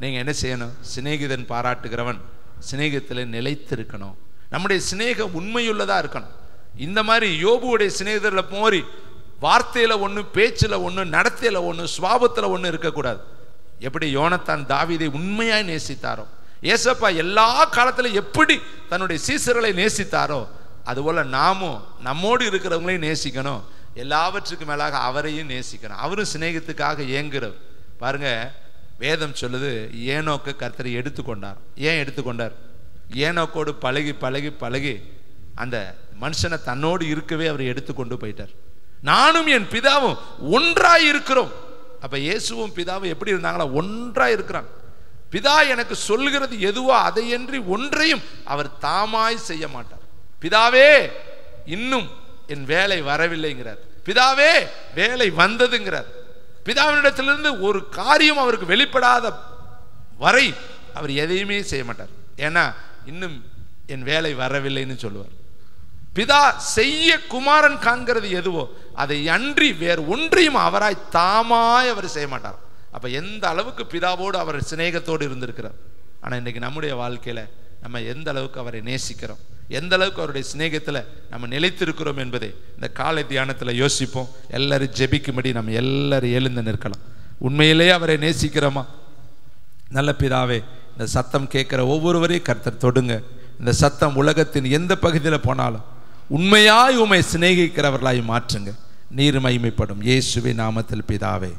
நீங்க என்ன செய்யணும்? சிநேகிதன் பாராட்டுகிறவன் சிநேகத்தில் நிலைத்திருக்கணும். நம்முடைய சிநேகம் உண்மையுள்ளதா இருக்கணும். இந்த மாதிரி யோபுவுடைய சிநேகிதர்ல போரி வார்த்தையில ஒண்ணு, பேச்சுல ஒண்ணு, நடத்தையில ஒண்ணு, சுவாபத்துல ஒண்ணு இருக்கக்கூடாது. எப்படி யோனத்தான் தாவீதை உண்மையாய் நேசித்தாரோ, ஏசப்பா எல்லா காலத்துல எப்படி தன்னுடைய சீசர்களை நேசித்தாரோ, அதுபோல நாமும் நம்மோடு இருக்கிறவங்களையும் நேசிக்கணும். எல்லாவற்றுக்கும் மேலாக அவரையும் நேசிக்கணும். அவரும் சிநேகத்துக்காக ஏங்குறவர். பாருங்க, வேதம் சொல்லுது, ஏனோக்கு கர்த்தரை எடுத்துக்கொண்டார். ஏன் எடுத்துக்கொண்டார்? ஏனோக்கோடு பழகி பழகி பழகி அந்த மனுஷனை தன்னோடு இருக்கவே அவர் எடுத்துக்கொண்டு போயிட்டார். நானும் என் பிதாவும் ஒன்றாய் இருக்கிறோம். அப்ப இயேசுவும் பிதாவும் எப்படி இருந்தாங்களா? ஒன்றாய் இருக்கிறாங்க. பிதா எனக்கு சொல்லுகிறது எதுவோ அதையன்றி ஒன்றையும் அவர் தாமாய் செய்ய மாட்டார். பிதாவே, இன்னும் என் வேலை வரவில்லைங்கிறார். பிதாவே, வேலை வந்ததுங்கிறார். பிதாவினிடத்திலிருந்து ஒரு காரியம் அவருக்கு வெளிப்படாத வரை அவர் எதையுமே செய்ய மாட்டார். ஏன்னா இன்னும் என் வேலை வரவில்லைன்னு சொல்லுவார். பிதா செய்ய குமாரன் காண்கிறது எதுவோ அதை அன்றி வேறு ஒன்றையும் அவராய் தாமாய் அவர் செய்ய மாட்டார். அப்ப எந்த அளவுக்கு பிதாவோடு அவர் சிநேகத்தோடு இருந்திருக்கிறார். ஆனா இன்னைக்கு நம்முடைய வாழ்க்கையில நம்ம எந்த அளவுக்கு அவரை நேசிக்கிறோம், எந்த அளவுக்கு அவருடைய சிநேகத்தில் நம்ம நிலைத்திருக்கிறோம் என்பதை இந்த காலை தியானத்தில் யோசிப்போம். எல்லாரும் ஜெபிக்கும்படி நம்ம எல்லாரும் எழுந்து நிற்கலாம். உண்மையிலேயே அவரை நேசிக்கிறோமா? நல்ல பிதாவே, இந்த சத்தம் கேட்கிற ஒவ்வொருவரையும் கர்த்தர் தொடுங்க. இந்த சத்தம் உலகத்தின் எந்த பகுதியில் போனாலும் உண்மையாய் உம்மை சிநேகிக்கிறவர்களாய் மாற்றுங்க. நீர் மகிமைப்படும். இயேசுவின் நாமத்தில் பிதாவே.